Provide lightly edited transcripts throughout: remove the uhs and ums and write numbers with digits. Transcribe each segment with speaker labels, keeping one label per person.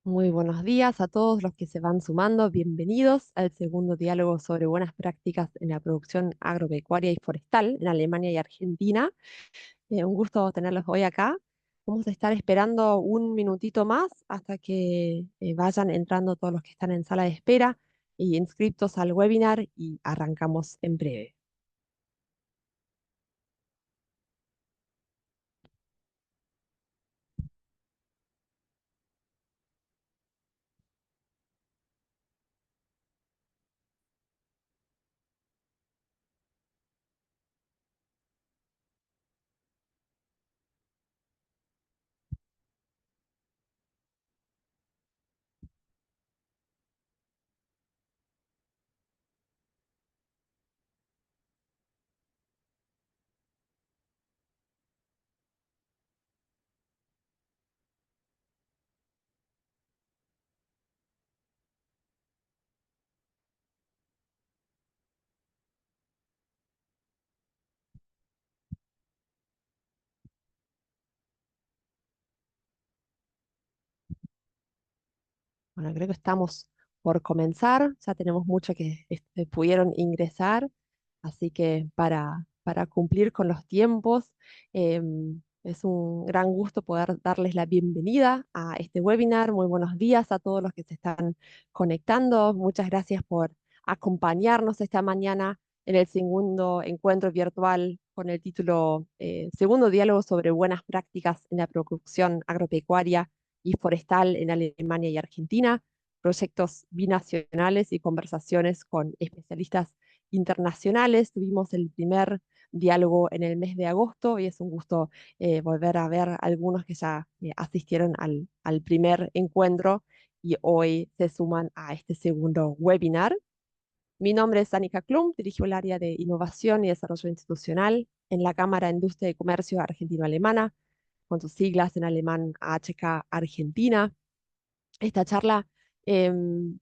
Speaker 1: Muy buenos días a todos los que se van sumando. Bienvenidos al segundo diálogo sobre buenas prácticas en la producción agropecuaria y forestal en Alemania y Argentina. Un gusto tenerlos hoy acá. Vamos a estar esperando un minutito más hasta que vayan entrando todos los que están en sala de espera y inscritos al webinar y arrancamos en breve. Bueno, creo que estamos por comenzar. Ya tenemos muchos que pudieron ingresar. Así que para cumplir con los tiempos, es un gran gusto poder darles la bienvenida a este webinar. Muy buenos días a todos los que se están conectando. Muchas gracias por acompañarnos esta mañana en el segundo encuentro virtual con el título Segundo diálogo sobre buenas prácticas en la producción agropecuaria y forestal en Alemania y Argentina, proyectos binacionales y conversaciones con especialistas internacionales. Tuvimos el primer diálogo en el mes de agosto y es un gusto volver a ver algunos que ya asistieron al primer encuentro y hoy se suman a este segundo webinar. Mi nombre es Annika Klum, dirijo el área de innovación y desarrollo institucional en la Cámara de Industria y Comercio Argentino-Alemana, con sus siglas en alemán AHK Argentina. Esta charla,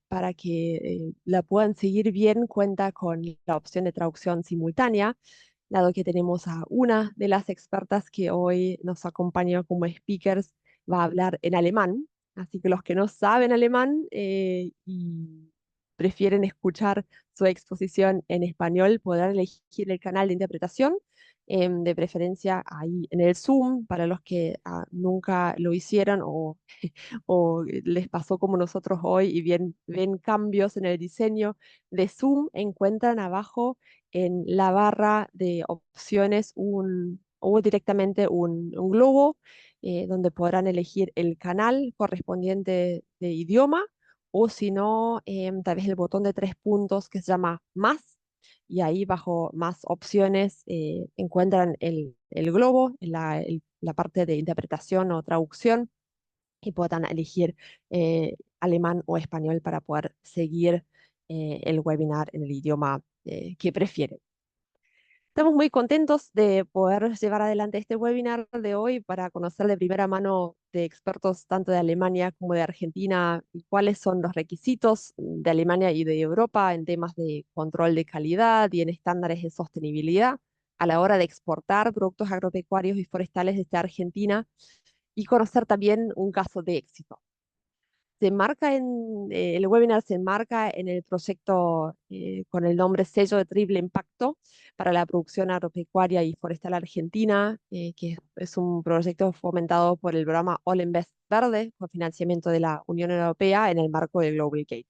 Speaker 1: para que la puedan seguir bien, cuenta con la opción de traducción simultánea, dado que tenemos a una de las expertas que hoy nos acompaña como speakers, va a hablar en alemán. Así que los que no saben alemán y prefieren escuchar su exposición en español podrán elegir el canal de interpretación, de preferencia ahí en el Zoom, para los que nunca lo hicieron o les pasó como nosotros hoy y ven cambios en el diseño de Zoom, encuentran abajo en la barra de opciones o directamente un globo donde podrán elegir el canal correspondiente de idioma o si no, tal vez el botón de 3 puntos que se llama más. Y ahí bajo más opciones encuentran el globo, la parte de interpretación o traducción y puedan elegir alemán o español para poder seguir el webinar en el idioma que prefieren. Estamos muy contentos de poder llevar adelante este webinar de hoy para conocer de primera mano de expertos tanto de Alemania como de Argentina y cuáles son los requisitos de Alemania y de Europa en temas de control de calidad y en estándares de sostenibilidad a la hora de exportar productos agropecuarios y forestales desde Argentina y conocer también un caso de éxito. El webinar se enmarca en el proyecto con el nombre Sello de Triple Impacto para la producción agropecuaria y forestal argentina, que es un proyecto fomentado por el programa All Invest Verde, con financiamiento de la Unión Europea en el marco del Global Gate.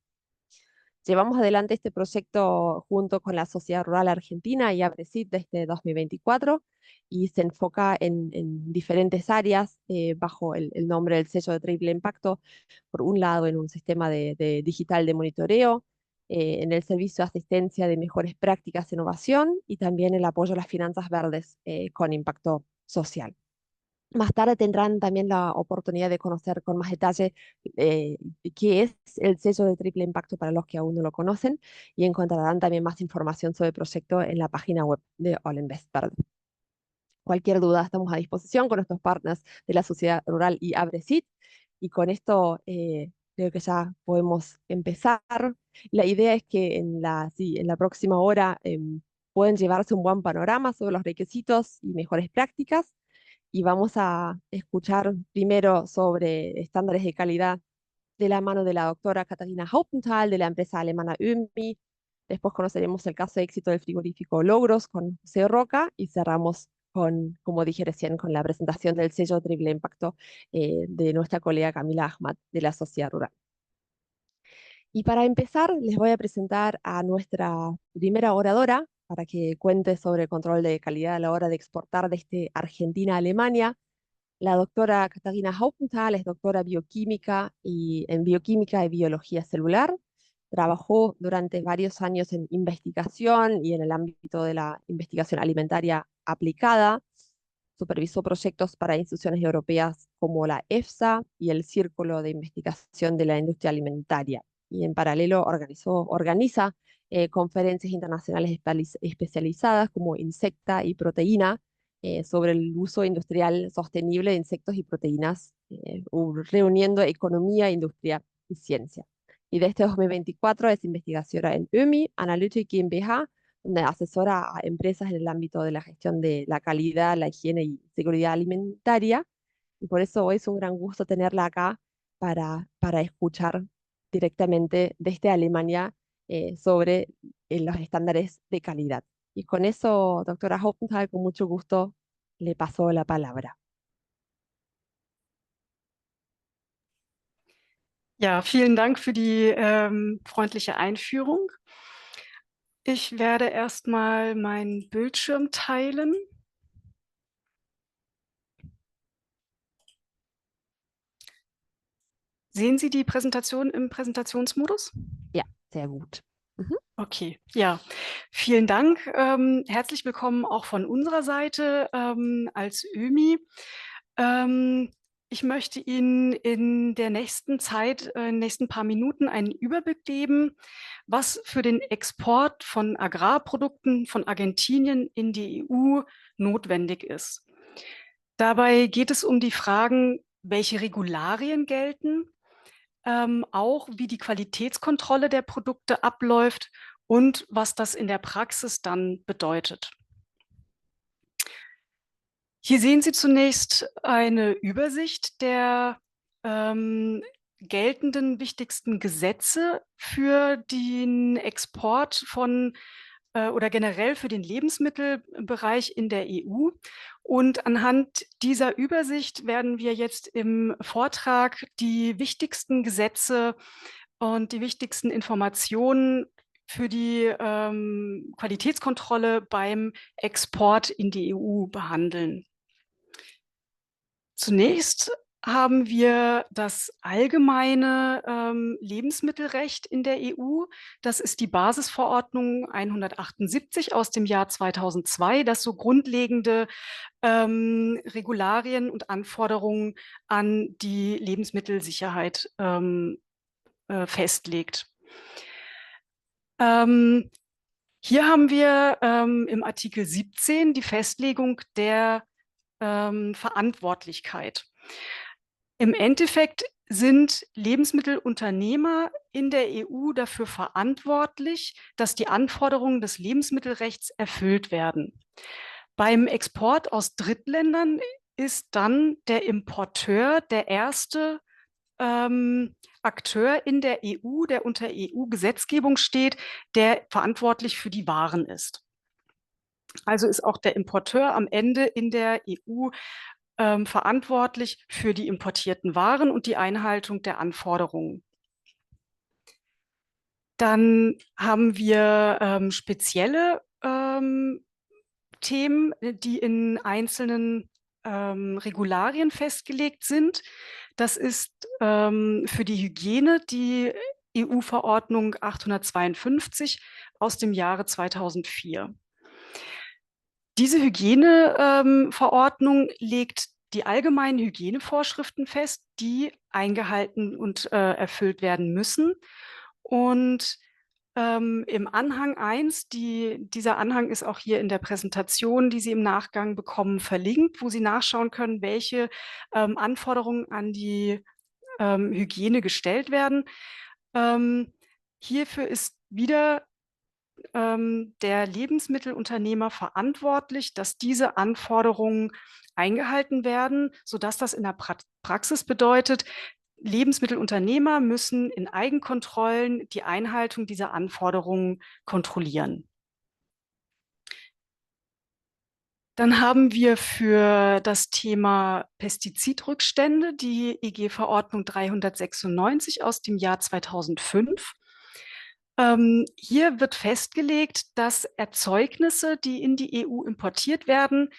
Speaker 1: Llevamos adelante este proyecto junto con la Sociedad Rural Argentina y ABRESIT desde 2024 y se enfoca en diferentes áreas bajo el nombre del sello de triple impacto. Por un lado, en un sistema de digital de monitoreo, en el servicio de asistencia de mejores prácticas de innovación y también el apoyo a las finanzas verdes con impacto social. Más tarde tendrán también la oportunidad de conocer con más detalle eh, qué es el sello de triple impacto para los que aún no lo conocen y encontrarán también más información sobre el proyecto en la página web de All Invest Verde. Cualquier duda estamos a disposición con nuestros partners de la Sociedad Rural y Abresit y con esto creo que ya podemos empezar. La idea es que sí, en la próxima hora pueden llevarse un buen panorama sobre los requisitos y mejores prácticas y vamos a escuchar primero sobre estándares de calidad de la mano de la doctora Catalina Hauptenthal de la empresa alemana UMI. Después conoceremos el caso de éxito del frigorífico Logros con José Roca y cerramos con, como dije recién, con la presentación del sello Triple Impacto de nuestra colega Camila Ahmad de la Sociedad Rural. Y para empezar, les voy a presentar a nuestra primera oradora para que cuente sobre el control de calidad a la hora de exportar desde Argentina a Alemania. La doctora Katharina Hauptenthal es doctora en bioquímica y biología celular. Trabajó durante varios años en investigación y en el ámbito de la investigación alimentaria aplicada. Supervisó proyectos para instituciones europeas como la EFSA y el Círculo de Investigación de la Industria Alimentaria. Y en paralelo organiza conferencias internacionales especializadas como Insecta y Proteína sobre el uso industrial sostenible de insectos y proteínas, reuniendo economía, industria y ciencia. Y desde 2024 es investigadora en UMI, Analytic GmbH, donde asesora a empresas en el ámbito de la gestión de la calidad, la higiene y seguridad alimentaria. Y por eso hoy es un gran gusto tenerla acá para escuchar directamente desde Alemania sobre los estándares de calidad. Y con eso, doctora Hoppenthal, con mucho gusto le paso la palabra.
Speaker 2: Ja, vielen Dank für die freundliche Einführung. Ich werde erstmal meinen Bildschirm teilen. Sehen Sie die Präsentation im Präsentationsmodus?
Speaker 1: Ja, sehr gut. Mhm.
Speaker 2: Okay, ja, vielen Dank. Herzlich willkommen auch von unserer Seite als ÖMI. Ich möchte Ihnen in der nächsten Zeit, in den nächsten paar Minuten einen Überblick geben, was für den Export von Agrarprodukten von Argentinien in die EU notwendig ist. Dabei geht es um die Fragen, welche Regularien gelten, auch wie die Qualitätskontrolle der Produkte abläuft und was das in der Praxis dann bedeutet. Hier sehen Sie zunächst eine Übersicht der geltenden wichtigsten Gesetze für den Export von oder generell für den Lebensmittelbereich in der EU. Und anhand dieser Übersicht werden wir jetzt im Vortrag die wichtigsten Gesetze und die wichtigsten Informationen für die Qualitätskontrolle beim Export in die EU behandeln. Zunächst haben wir das allgemeine Lebensmittelrecht in der EU. Das ist die Basisverordnung 178 aus dem Jahr 2002, das so grundlegende Regularien und Anforderungen an die Lebensmittelsicherheit festlegt. Hier haben wir im Artikel 17 die Festlegung der Verantwortlichkeit. Im Endeffekt sind Lebensmittelunternehmer in der EU dafür verantwortlich, dass die Anforderungen des Lebensmittelrechts erfüllt werden. Beim Export aus Drittländern ist dann der Importeur der erste Akteur in der EU, der unter EU-Gesetzgebung steht, der verantwortlich für die Waren ist. Also ist auch der Importeur am Ende in der EU verantwortlich für die importierten Waren und die Einhaltung der Anforderungen. Dann haben wir spezielle Themen, die in einzelnen Regularien festgelegt sind. Das ist für die Hygiene die EU-Verordnung 852 aus dem Jahre 2004. Diese Hygieneverordnung legt die allgemeinen Hygienevorschriften fest, die eingehalten und erfüllt werden müssen. Und im Anhang 1, dieser Anhang ist auch hier in der Präsentation, die Sie im Nachgang bekommen, verlinkt, wo Sie nachschauen können, welche Anforderungen an die Hygiene gestellt werden. Hierfür ist wieder der Lebensmittelunternehmer verantwortlich, dass diese Anforderungen eingehalten werden, sodass das in der Praxis bedeutet, Lebensmittelunternehmer müssen in Eigenkontrollen die Einhaltung dieser Anforderungen kontrollieren. Dann haben wir für das Thema Pestizidrückstände die EG-Verordnung 396 aus dem Jahr 2005. Hier wird festgelegt, dass Erzeugnisse, die in die EU importiert werden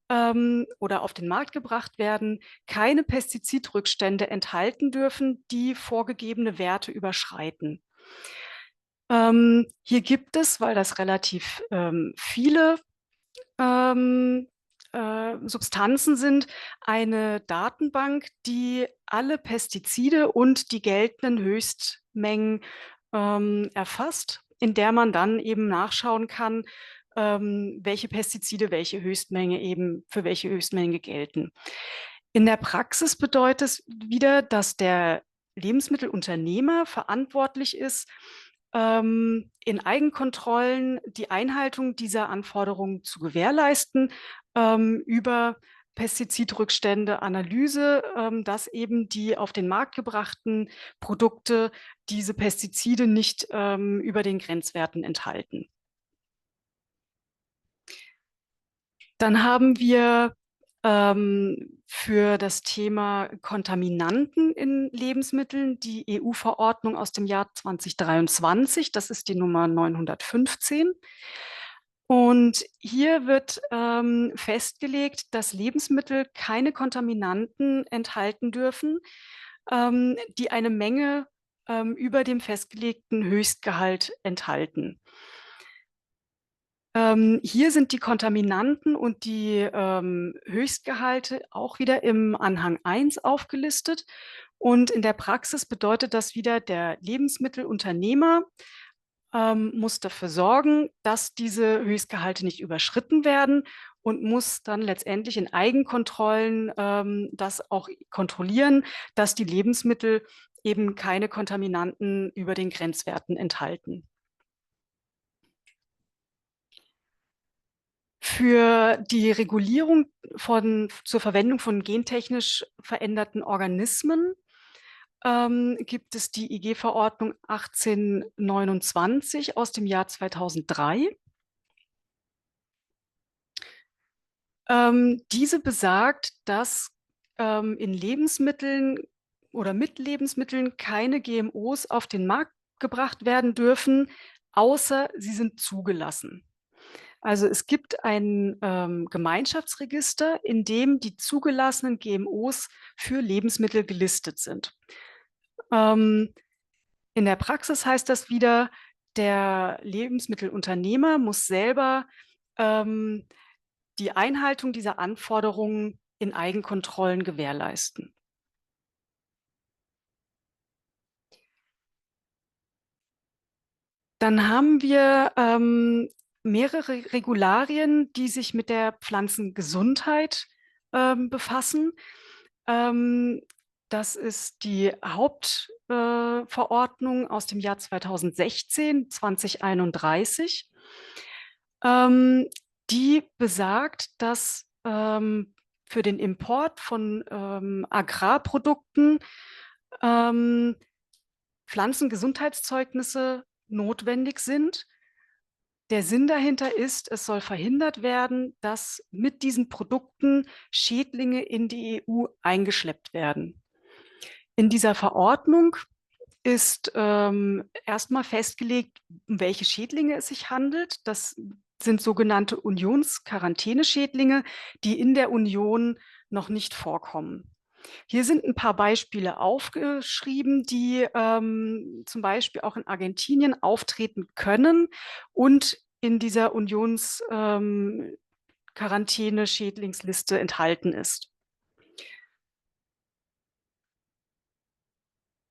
Speaker 2: oder auf den Markt gebracht werden, keine Pestizidrückstände enthalten dürfen, die vorgegebene Werte überschreiten. Hier gibt es, weil das relativ viele Substanzen sind, eine Datenbank, die alle Pestizide und die geltenden Höchstmengen erfasst, in der man dann eben nachschauen kann, welche Pestizide welche Höchstmenge eben für welche Höchstmenge gelten. In der Praxis bedeutet es wieder, dass der Lebensmittelunternehmer verantwortlich ist, in Eigenkontrollen die Einhaltung dieser Anforderungen zu gewährleisten, über Pestizidrückstände, Analyse, dass eben die auf den Markt gebrachten Produkte diese Pestizide nicht über den Grenzwerten enthalten. Dann haben wir für das Thema Kontaminanten in Lebensmitteln die EU-Verordnung aus dem Jahr 2023, das ist die Nummer 915. Und hier wird festgelegt, dass Lebensmittel keine Kontaminanten enthalten dürfen, die eine Menge über dem festgelegten Höchstgehalt enthalten. Hier sind die Kontaminanten und die Höchstgehalte auch wieder im Anhang 1 aufgelistet. Und in der Praxis bedeutet das wieder, der Lebensmittelunternehmer muss dafür sorgen, dass diese Höchstgehalte nicht überschritten werden und muss dann letztendlich in Eigenkontrollen das auch kontrollieren, dass die Lebensmittel eben keine Kontaminanten über den Grenzwerten enthalten. Für die Regulierung zur Verwendung von gentechnisch veränderten Organismen gibt es die EG-Verordnung 1829 aus dem Jahr 2003. Diese besagt, dass in Lebensmitteln oder mit Lebensmitteln keine GMOs auf den Markt gebracht werden dürfen, außer sie sind zugelassen. Also es gibt ein Gemeinschaftsregister, in dem die zugelassenen GMOs für Lebensmittel gelistet sind. In der Praxis heißt das wieder, der Lebensmittelunternehmer muss selber die Einhaltung dieser Anforderungen in Eigenkontrollen gewährleisten. Dann haben wir mehrere Regularien, die sich mit der Pflanzengesundheit befassen. Das ist die Hauptverordnung aus dem Jahr 2016, 2031. Die besagt, dass für den Import von Agrarprodukten Pflanzengesundheitszeugnisse notwendig sind. Der Sinn dahinter ist, es soll verhindert werden, dass mit diesen Produkten Schädlinge in die EU eingeschleppt werden. In dieser Verordnung ist erstmal festgelegt, um welche Schädlinge es sich handelt. Das sind sogenannte Unionsquarantäneschädlinge, die in der Union noch nicht vorkommen. Hier sind ein paar Beispiele aufgeschrieben, die zum Beispiel auch in Argentinien auftreten können und in dieser Unionsquarantäne-Schädlingsliste enthalten ist.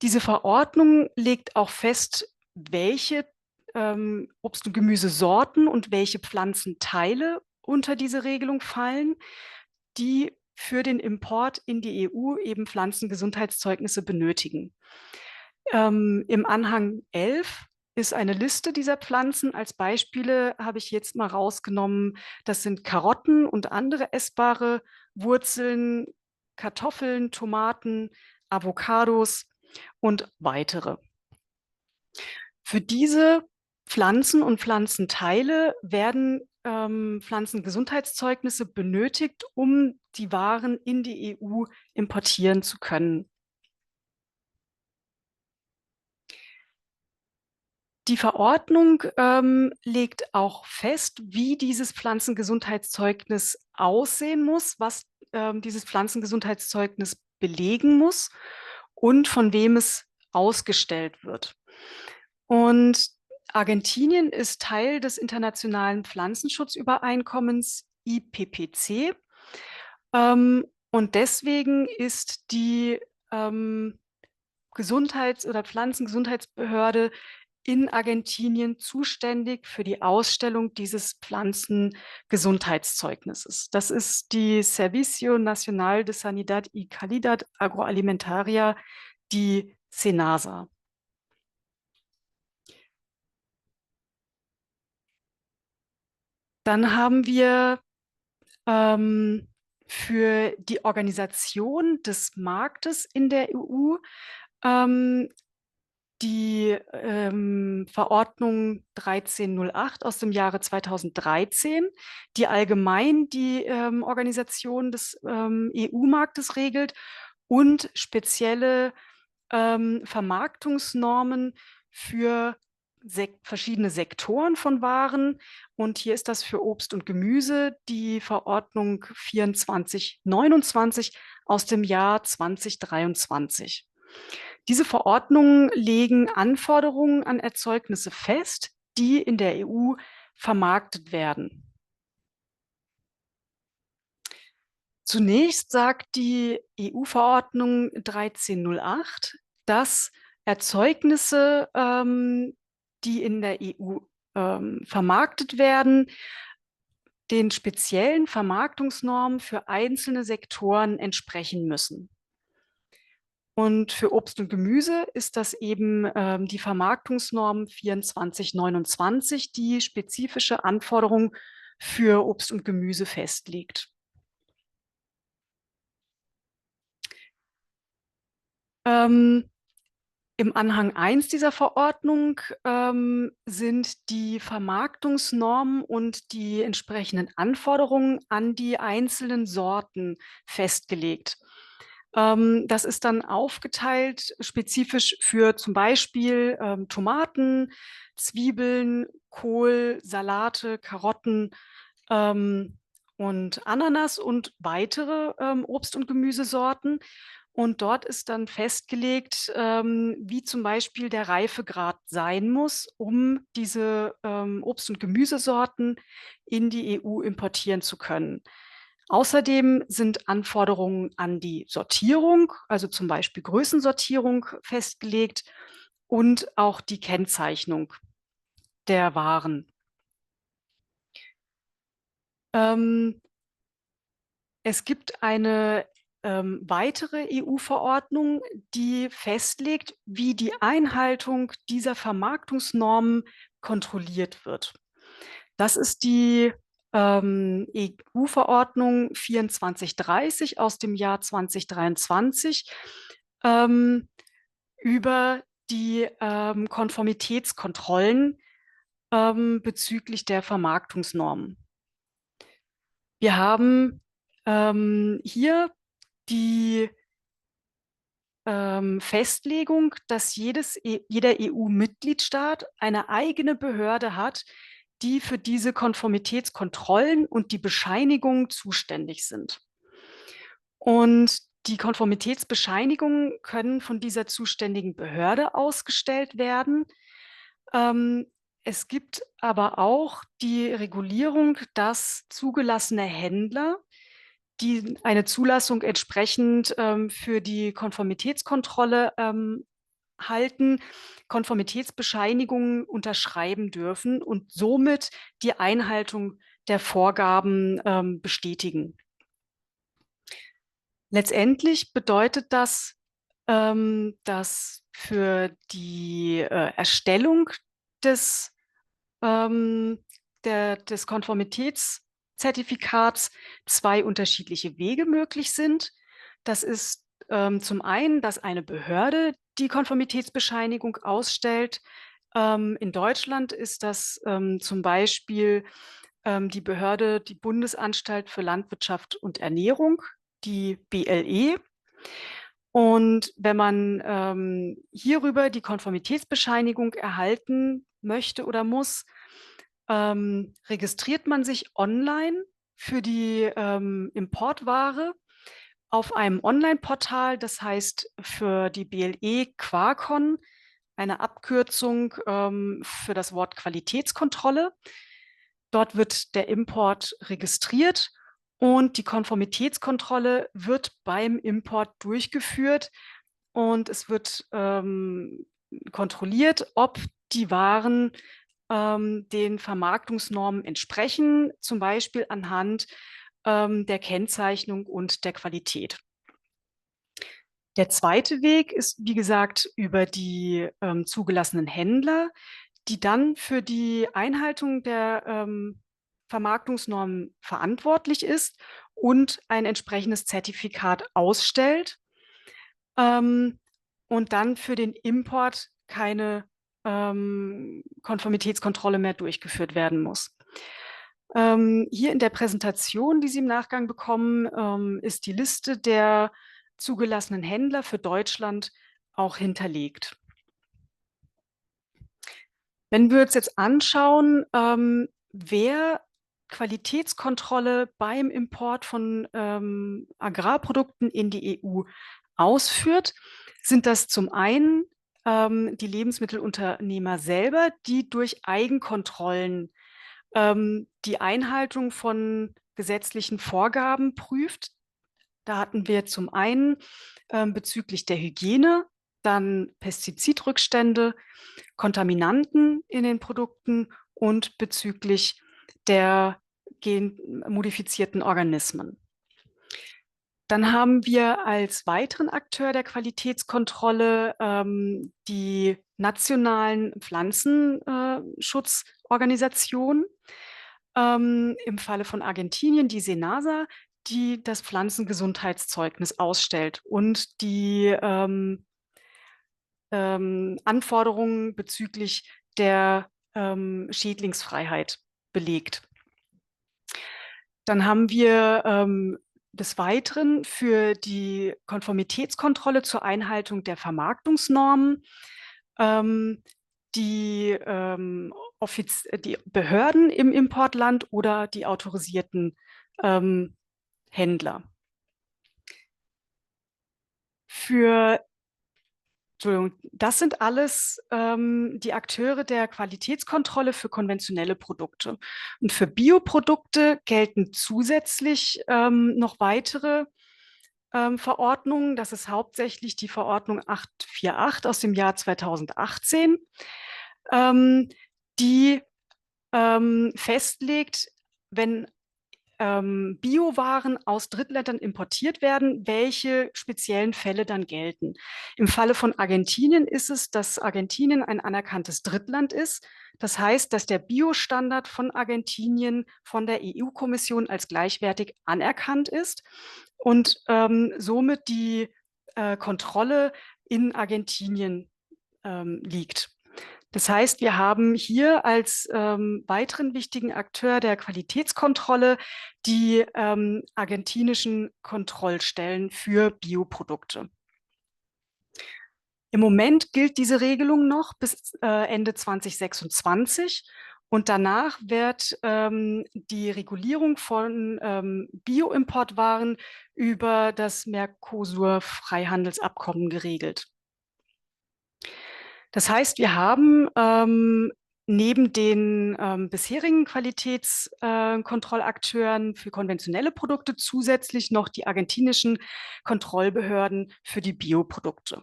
Speaker 2: Diese Verordnung legt auch fest, welche Obst- und Gemüsesorten und welche Pflanzenteile unter diese Regelung fallen, die für den Import in die EU eben Pflanzengesundheitszeugnisse benötigen. Im Anhang 11 ist eine Liste dieser Pflanzen. Als Beispiele habe ich jetzt mal rausgenommen, das sind Karotten und andere essbare Wurzeln, Kartoffeln, Tomaten, Avocados und weitere. Für diese Pflanzen und Pflanzenteile werden Pflanzengesundheitszeugnisse benötigt, um die Waren in die EU importieren zu können. Die Verordnung legt auch fest, wie dieses Pflanzengesundheitszeugnis aussehen muss, was dieses Pflanzengesundheitszeugnis belegen muss und von wem es ausgestellt wird. Und Argentinien ist Teil des Internationalen Pflanzenschutzübereinkommens IPPC. Und deswegen ist die Gesundheits- oder Pflanzengesundheitsbehörde in Argentinien zuständig für die Ausstellung dieses Pflanzengesundheitszeugnisses. Das ist die Servicio Nacional de Sanidad y Calidad Agroalimentaria, die SENASA. Dann haben wir für die Organisation des Marktes in der EU die Verordnung 1308 aus dem Jahre 2013, die allgemein die Organisation des EU-Marktes regelt und spezielle Vermarktungsnormen für verschiedene Sektoren von Waren. Und hier ist das für Obst und Gemüse die Verordnung 2429 aus dem Jahr 2023. Diese Verordnungen legen Anforderungen an Erzeugnisse fest, die in der EU vermarktet werden. Zunächst sagt die EU-Verordnung 1308, dass Erzeugnisse, die in der EU vermarktet werden, den speziellen Vermarktungsnormen für einzelne Sektoren entsprechen müssen. Und für Obst und Gemüse ist das eben die Vermarktungsnorm 2429, die spezifische Anforderungen für Obst und Gemüse festlegt. Im Anhang 1 dieser Verordnung sind die Vermarktungsnormen und die entsprechenden Anforderungen an die einzelnen Sorten festgelegt. Das ist dann aufgeteilt spezifisch für zum Beispiel Tomaten, Zwiebeln, Kohl, Salate, Karotten und Ananas und weitere Obst- und Gemüsesorten. Und dort ist dann festgelegt, wie zum Beispiel der Reifegrad sein muss, um diese Obst- und Gemüsesorten in die EU importieren zu können. Außerdem sind Anforderungen an die Sortierung, also zum Beispiel Größensortierung, festgelegt und auch die Kennzeichnung der Waren. Es gibt eine weitere EU-Verordnung, die festlegt, wie die Einhaltung dieser Vermarktungsnormen kontrolliert wird. Das ist die EU-Verordnung 2430 aus dem Jahr 2023 über die Konformitätskontrollen bezüglich der Vermarktungsnormen. Wir haben hier die Festlegung, dass jeder EU-Mitgliedstaat eine eigene Behörde hat, die für diese Konformitätskontrollen und die Bescheinigung zuständig sind. Und die Konformitätsbescheinigungen können von dieser zuständigen Behörde ausgestellt werden. Es gibt aber auch die Regulierung, dass zugelassene Händler, die eine Zulassung entsprechend für die Konformitätskontrolle halten, Konformitätsbescheinigungen unterschreiben dürfen und somit die Einhaltung der Vorgaben bestätigen. Letztendlich bedeutet das, dass für die Erstellung des des Konformitätszertifikats zwei unterschiedliche Wege möglich sind. Das ist zum einen, dass eine Behörde die Konformitätsbescheinigung ausstellt. In Deutschland ist das zum Beispiel die Behörde, die Bundesanstalt für Landwirtschaft und Ernährung, die BLE. Und wenn man hierüber die Konformitätsbescheinigung erhalten möchte oder muss, registriert man sich online für die Importware auf einem Online-Portal, das heißt für die BLE Quacon, eine Abkürzung für das Wort Qualitätskontrolle. Dort wird der Import registriert und die Konformitätskontrolle wird beim Import durchgeführt und es wird kontrolliert, ob die Waren den Vermarktungsnormen entsprechen, zum Beispiel anhand der Kennzeichnung und der Qualität. Der zweite Weg ist, wie gesagt, über die zugelassenen Händler, die dann für die Einhaltung der Vermarktungsnormen verantwortlich ist und ein entsprechendes Zertifikat ausstellt und dann für den Import keine Konformitätskontrolle mehr durchgeführt werden muss. Hier in der Präsentation, die Sie im Nachgang bekommen, ist die Liste der zugelassenen Händler für Deutschland auch hinterlegt. Wenn wir uns jetzt anschauen, wer Qualitätskontrolle beim Import von Agrarprodukten in die EU ausführt, sind das zum einen die Lebensmittelunternehmer selber, die durch Eigenkontrollen die Einhaltung von gesetzlichen Vorgaben prüft. Da hatten wir zum einen bezüglich der Hygiene, dann Pestizidrückstände, Kontaminanten in den Produkten und bezüglich der genmodifizierten Organismen. Dann haben wir als weiteren Akteur der Qualitätskontrolle die nationalen Pflanzenschutzorganisationen. Im Falle von Argentinien die SENASA, die das Pflanzengesundheitszeugnis ausstellt und die Anforderungen bezüglich der Schädlingsfreiheit belegt. Dann haben wir des Weiteren für die Konformitätskontrolle zur Einhaltung der Vermarktungsnormen die Behörden im Importland oder die autorisierten Händler. Das sind alles die Akteure der Qualitätskontrolle für konventionelle Produkte. Und für Bioprodukte gelten zusätzlich noch weitere Verordnungen. Das ist hauptsächlich die Verordnung 848 aus dem Jahr 2018, die festlegt, wenn Biowaren aus Drittländern importiert werden, welche speziellen Fälle dann gelten. Im Falle von Argentinien ist es, dass Argentinien ein anerkanntes Drittland ist. Das heißt, dass der Biostandard von Argentinien von der EU-Kommission als gleichwertig anerkannt ist und somit die Kontrolle in Argentinien liegt. Das heißt, wir haben hier als weiteren wichtigen Akteur der Qualitätskontrolle die argentinischen Kontrollstellen für Bioprodukte. Im Moment gilt diese Regelung noch bis Ende 2026 und danach wird die Regulierung von Bioimportwaren über das Mercosur-Freihandelsabkommen geregelt. Das heißt, wir haben neben den bisherigen Qualitätskontrollakteuren für konventionelle Produkte zusätzlich noch die argentinischen Kontrollbehörden für die Bioprodukte.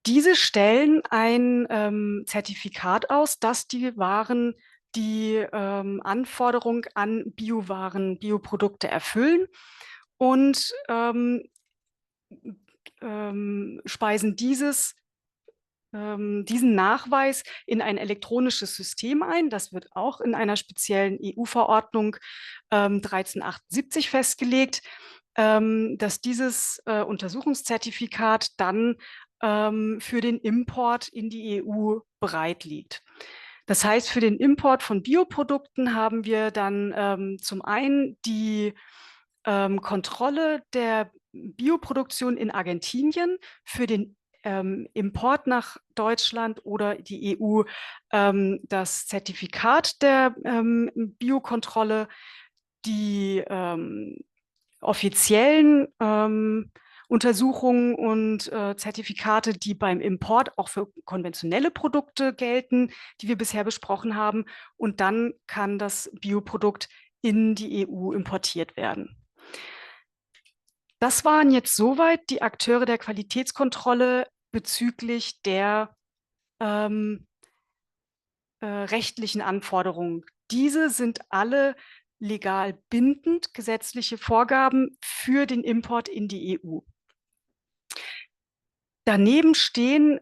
Speaker 2: Diese stellen ein Zertifikat aus, dass die Waren die Anforderung an Biowaren, Bioprodukte erfüllen und speisen dieses diesen Nachweis in ein elektronisches System ein. Das wird auch in einer speziellen EU-Verordnung 1378 festgelegt, dass dieses Untersuchungszertifikat dann für den Import in die EU bereit liegt. Das heißt, für den Import von Bioprodukten haben wir dann zum einen die Kontrolle der Bioproduktion in Argentinien, für den Import nach Deutschland oder die EU das Zertifikat der Biokontrolle, die offiziellen Untersuchungen und Zertifikate, die beim Import auch für konventionelle Produkte gelten, die wir bisher besprochen haben. Und dann kann das Bioprodukt in die EU importiert werden. Das waren jetzt soweit die Akteure der Qualitätskontrolle bezüglich der ähm, rechtlichen Anforderungen. Diese sind alle legal bindend, gesetzliche Vorgaben für den Import in die EU. Daneben stehen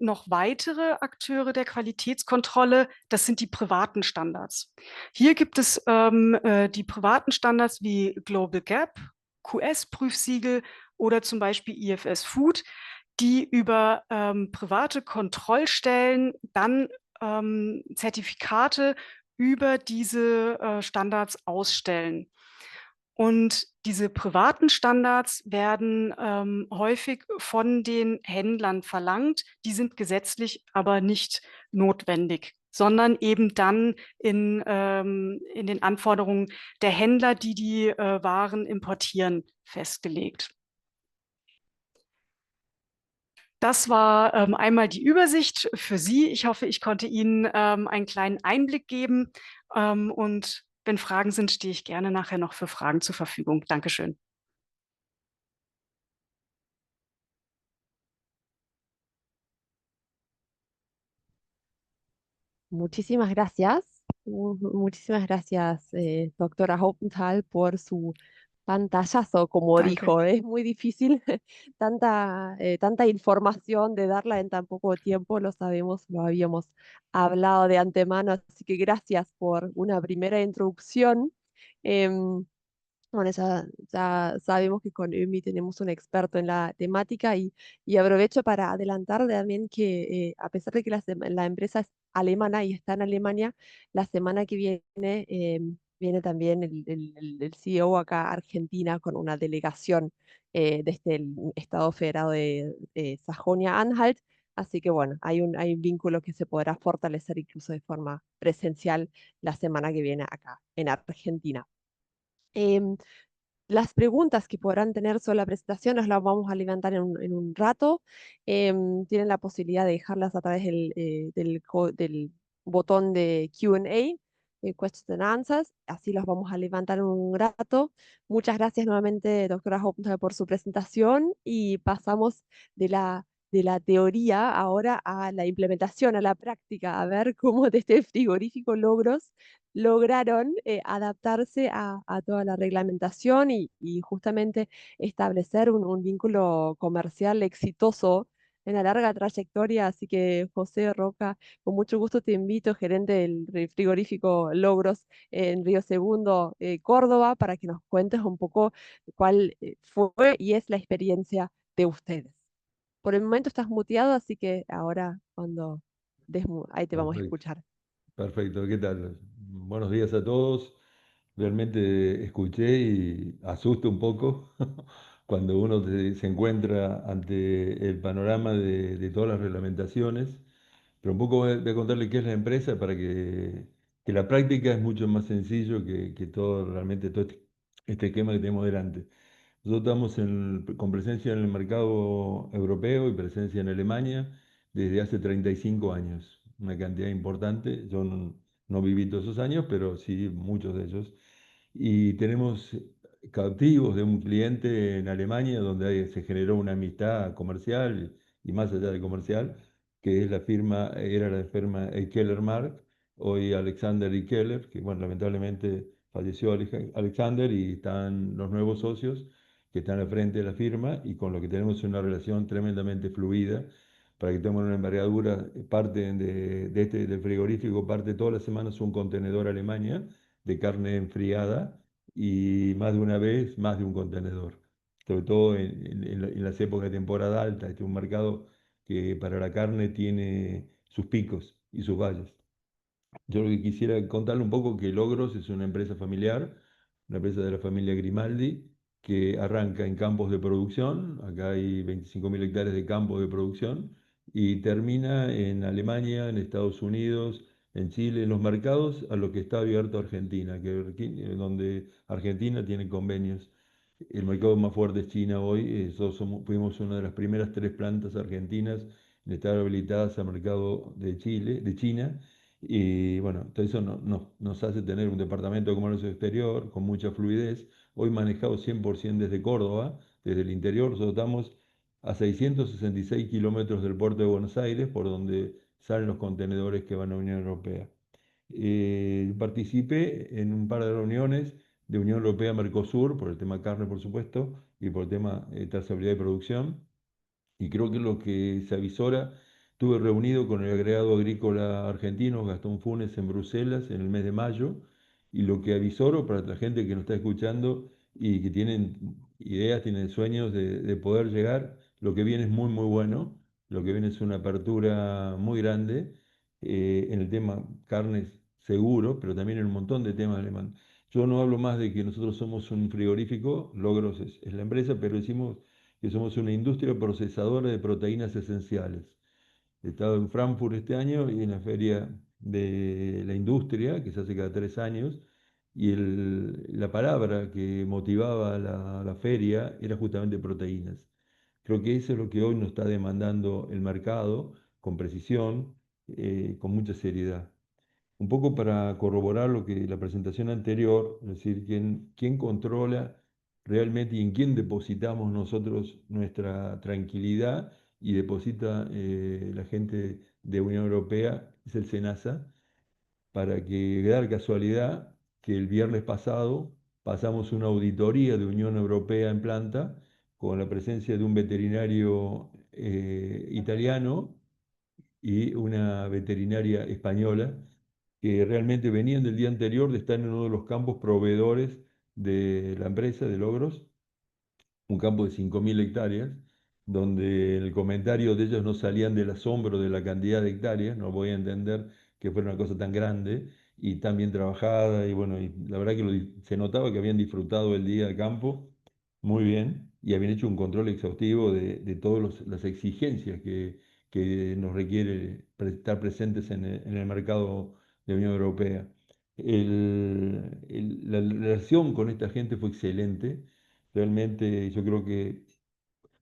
Speaker 2: noch weitere Akteure der Qualitätskontrolle. Das sind die privaten Standards. Hier gibt es die privaten Standards wie Global Gap, QS-Prüfsiegel oder zum Beispiel IFS Food, die über private Kontrollstellen dann Zertifikate über diese Standards ausstellen. Und diese privaten Standards werden häufig von den Händlern verlangt. Die sind gesetzlich aber nicht notwendig, sondern eben dann in den Anforderungen der Händler, die die Waren importieren, festgelegt. Das war einmal die Übersicht für Sie. Ich hoffe, ich konnte Ihnen einen kleinen Einblick geben. Und wenn Fragen sind, stehe ich gerne nachher noch für Fragen zur Verfügung. Dankeschön.
Speaker 1: Muchísimas gracias. Muchísimas gracias, doctora Hoppenthal, por su pantallazo, como
Speaker 2: Danke.
Speaker 1: dijo. Es muy difícil tanta información de darla en tan poco tiempo, lo sabemos, lo habíamos hablado de antemano, así que gracias por una primera introducción. Em, bueno, ya sabemos que con Emi tenemos un experto en la temática y aprovecho para adelantar también que a pesar de que la empresa es alemana y está en Alemania, la semana que viene viene también el CEO acá a Argentina con una delegación desde el Estado Federado de Sajonia-Anhalt. Así que bueno, hay un vínculo que se podrá fortalecer incluso de forma presencial la semana que viene acá en Argentina. Em, las preguntas que podrán tener sobre la presentación nos las vamos a levantar en un rato. Tienen la posibilidad de dejarlas a través del botón de Q&A, Questions and Answers. Así las vamos a levantar en un rato. Muchas gracias nuevamente, doctora Hoppenthal, por su presentación y pasamos de la teoría ahora a la implementación, a la práctica, a ver cómo desde frigorífico Logros lograron adaptarse a toda la reglamentación y justamente establecer un vínculo comercial exitoso en la larga trayectoria. Así que, José Roca, con mucho gusto te invito, gerente del frigorífico Logros en Río Segundo, Córdoba, para que nos cuentes un poco cuál fue y es la experiencia de ustedes. Por el momento estás muteado, así que ahora cuando ahí te vamos a
Speaker 3: Perfecto,
Speaker 1: escuchar.
Speaker 3: perfecto. ¿Qué tal? Buenos días a todos. Realmente escuché y asusta un poco cuando uno se encuentra ante el panorama de todas las reglamentaciones, pero un poco voy a contarle qué es la empresa para que la práctica es mucho más sencillo que todo, realmente todo este esquema que tenemos delante. Nosotros estamos con presencia en el mercado europeo y presencia en Alemania desde hace 35 años, una cantidad importante. Yo no viví todos esos años, pero sí muchos de ellos. Y tenemos cautivos de un cliente en Alemania donde se generó una amistad comercial y más allá de comercial, que es era la firma Keller-Mark, hoy Alexander y Keller, que bueno, lamentablemente falleció Alexander y están los nuevos socios que están al frente de la firma y con lo que tenemos una relación tremendamente fluida, para que tomen una envergadura, parten del frigorífico, parte todas las semanas un contenedor a Alemania de carne enfriada y más de una vez más de un contenedor, sobre todo en las épocas de temporada alta. Este es un mercado que para la carne tiene sus picos y sus valles. Yo lo que quisiera contarle un poco que Logros es una empresa familiar, una empresa de la familia Grimaldi, que arranca en campos de producción, acá hay 25.000 hectáreas de campos de producción, y termina en Alemania, en Estados Unidos, en Chile, en los mercados a los que está abierto Argentina, donde Argentina tiene convenios. El mercado más fuerte es China hoy, fuimos una de las primeras 3 plantas argentinas en estar habilitadas al mercado de Chile, de China, y bueno, todo eso nos hace tener un departamento de comercio exterior con mucha fluidez, hoy manejado 100% desde Córdoba, desde el interior. Nosotros estamos a 666 kilómetros del puerto de Buenos Aires, por donde salen los contenedores que van a la Unión Europea. Participé en un par de reuniones de Unión Europea-Mercosur, por el tema carne, por supuesto, y por el tema trazabilidad de producción. Y creo que lo que se avisora, estuve reunido con el agregado agrícola argentino, Gastón Funes, en Bruselas en el mes de mayo, y lo que avisoro para la gente que nos está escuchando y que tienen ideas, tienen sueños de poder llegar, lo que viene es muy, muy bueno, lo que viene es una apertura muy grande en el tema carnes seguro, pero también en un montón de temas alemán. Yo no hablo más de que nosotros somos un frigorífico, Logros es la empresa, pero decimos que somos una industria procesadora de proteínas esenciales. He estado en Frankfurt este año y en la feria de la industria, que se hace cada 3 años, y la palabra que motivaba la feria era justamente proteínas. Creo que eso es lo que hoy nos está demandando el mercado, con precisión, con mucha seriedad. Un poco para corroborar lo que la presentación anterior, es decir, quién controla realmente y en quién depositamos nosotros nuestra tranquilidad y deposita la gente de Unión Europea, es el SENASA, para que dar casualidad que el viernes pasado pasamos una auditoría de Unión Europea en planta con la presencia de un veterinario italiano y una veterinaria española que realmente venían del día anterior de estar en uno de los campos proveedores de la empresa de Logros, un campo de 5.000 hectáreas, donde el comentario de ellos no salían del asombro de la cantidad de hectáreas, no voy a entender que fuera una cosa tan grande y tan bien trabajada, y bueno, y la verdad que se notaba que habían disfrutado el día de campo muy bien y habían hecho un control exhaustivo de todas las exigencias que nos requiere estar presentes en el mercado de la Unión Europea. La relación con esta gente fue excelente. Realmente yo creo que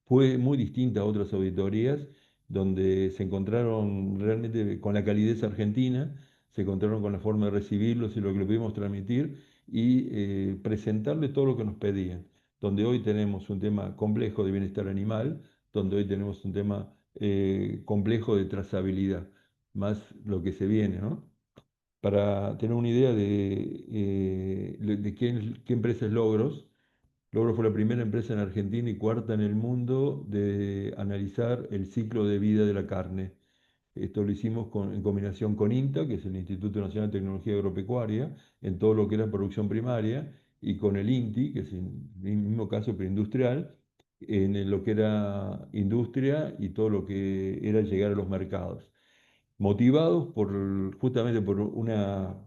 Speaker 3: fue muy distinta a otras auditorías donde se encontraron realmente con la calidez argentina, se encontraron con la forma de recibirlos y lo que le pudimos transmitir y presentarle todo lo que nos pedían. Donde hoy tenemos un tema complejo de bienestar animal, donde hoy tenemos un tema complejo de trazabilidad, más lo que se viene, ¿no? Para tener una idea de qué empresa es Logros. Logro fue la primera empresa en Argentina y cuarta en el mundo de analizar el ciclo de vida de la carne. Esto lo hicimos en combinación con INTA, que es el Instituto Nacional de Tecnología Agropecuaria, en todo lo que era producción primaria, y con el INTI, que es el mismo caso pero industrial, en lo que era industria y todo lo que era llegar a los mercados. Motivados justamente por una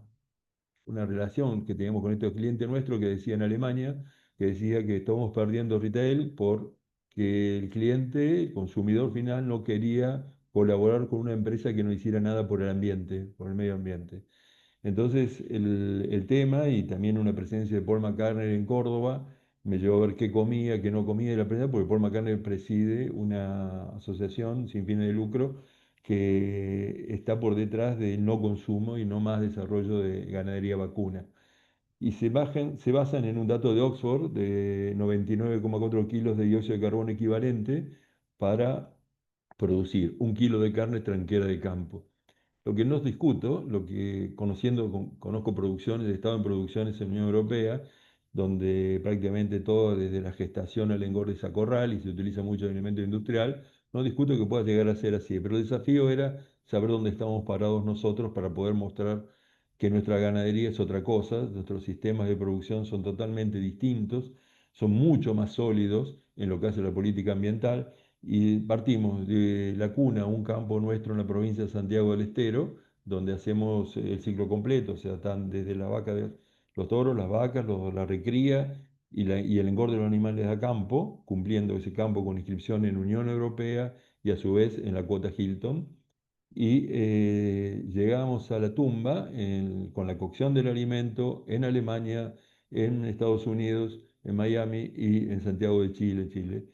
Speaker 3: relación que teníamos con este cliente nuestro que decía en Alemania, que decía que estábamos perdiendo retail porque el cliente, el consumidor final, no quería colaborar con una empresa que no hiciera nada por el ambiente, por el medio ambiente. Entonces el tema y también una presencia de Paul McCartney en Córdoba me llevó a ver qué comía, qué no comía de la prensa, porque Paul McCartney preside una asociación sin fines de lucro que está por detrás del no consumo y no más desarrollo de ganadería vacuna. Y se basan en un dato de Oxford de 99,4 kilos de dióxido de carbono equivalente para producir 1 kilo de carne tranquera de campo. Lo que no discuto, lo que conozco producciones, he estado en producciones en la Unión Europea, donde prácticamente todo, desde la gestación al engorde es a corral y se utiliza mucho el elemento industrial, no discuto que pueda llegar a ser así, pero el desafío era saber dónde estamos parados nosotros para poder mostrar que nuestra ganadería es otra cosa, nuestros sistemas de producción son totalmente distintos, son mucho más sólidos en lo que hace la política ambiental, y partimos de la cuna, un campo nuestro en la provincia de Santiago del Estero, donde hacemos el ciclo completo, o sea, están desde la vaca los toros, las vacas, la recría y el engorde de los animales a campo, cumpliendo ese campo con inscripción en Unión Europea y a su vez en la cuota Hilton. Y llegamos a la tumba con la cocción del alimento en Alemania, en Estados Unidos, en Miami y en Santiago de Chile.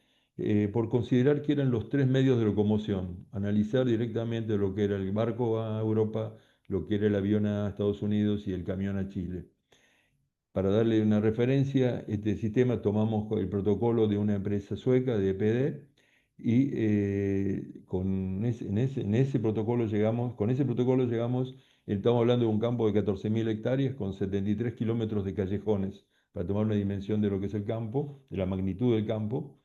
Speaker 3: Por considerar que eran los tres medios de locomoción, analizar directamente lo que era el barco a Europa, lo que era el avión a Estados Unidos y el camión a Chile. Para darle una referencia, este sistema tomamos el protocolo de una empresa sueca, de EPD, y en ese protocolo llegamos, con ese protocolo llegamos, estamos hablando de un campo de 14.000 hectáreas con 73 kilómetros de callejones, para tomar una dimensión de lo que es el campo, de la magnitud del campo,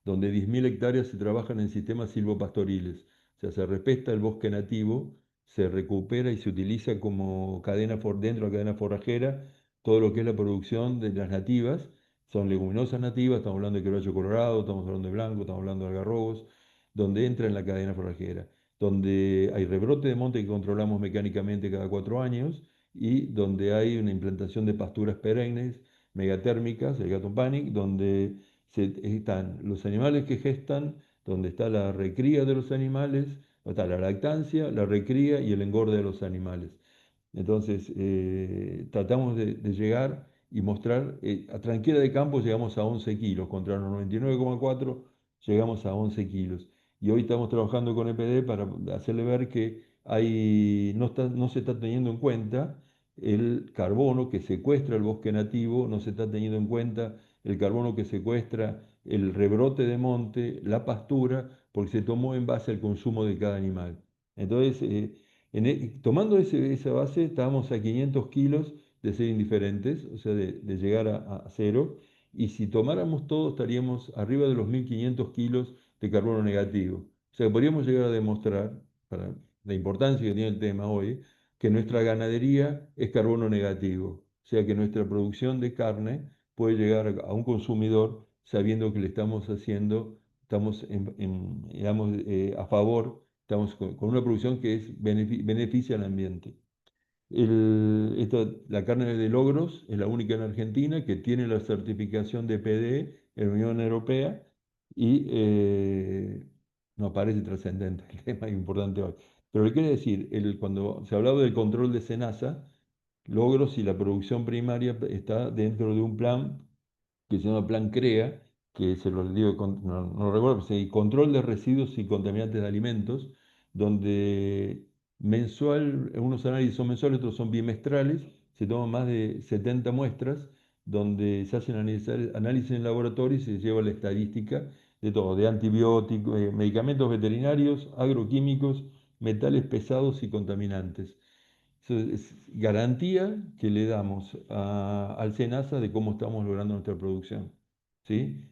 Speaker 3: donde 10.000 hectáreas se trabajan en sistemas silvopastoriles. O sea, se respeta el bosque nativo, se recupera y se utiliza como dentro de la cadena forrajera todo lo que es la producción de las nativas. Son leguminosas nativas, estamos hablando de quebracho colorado, estamos hablando de blanco, estamos hablando de algarrobos, donde entra en la cadena forrajera, donde hay rebrote de monte que controlamos mecánicamente cada 4 años y donde hay una implantación de pasturas perennes, megatérmicas, el Gatton Panic, donde están los animales que gestan, donde está la recría de los animales, está la lactancia, la recría y el engorde de los animales. Entonces, tratamos de llegar y mostrar, a tranquera de campo llegamos a 11 kilos, contra los 99,4 llegamos a 11 kilos. Y hoy estamos trabajando con EPD para hacerle ver que no se está teniendo en cuenta el carbono que secuestra el bosque nativo, no se está teniendo en cuenta el carbono que secuestra el rebrote de monte, la pastura, porque se tomó en base al consumo de cada animal. Entonces, tomando esa base, estábamos a 500 kilos de ser indiferentes, o sea, de llegar a cero, y si tomáramos todo, estaríamos arriba de los 1.500 kilos de carbono negativo. O sea, podríamos llegar a demostrar, para la importancia que tiene el tema hoy, que nuestra ganadería es carbono negativo, o sea, que nuestra producción de carne puede llegar a un consumidor sabiendo que le estamos haciendo, estamos digamos, a favor, estamos con una producción que beneficia al ambiente. La carne de Logros es la única en Argentina que tiene la certificación de PDE en la Unión Europea y nos parece trascendente el tema importante hoy. Pero le quiero decir, cuando se ha hablado del control de cenaza, Logros y la producción primaria está dentro de un plan que se llama Plan CREA, que se lo digo, no recuerdo, pero sí, control de residuos y contaminantes de alimentos, donde unos análisis son mensuales, otros son bimestrales, se toman más de 70 muestras, donde se hacen análisis en laboratorio y se lleva la estadística de todo, de antibióticos, medicamentos veterinarios, agroquímicos, metales pesados y contaminantes. Eso es garantía que le damos al SENASA de cómo estamos logrando nuestra producción. ¿Sí?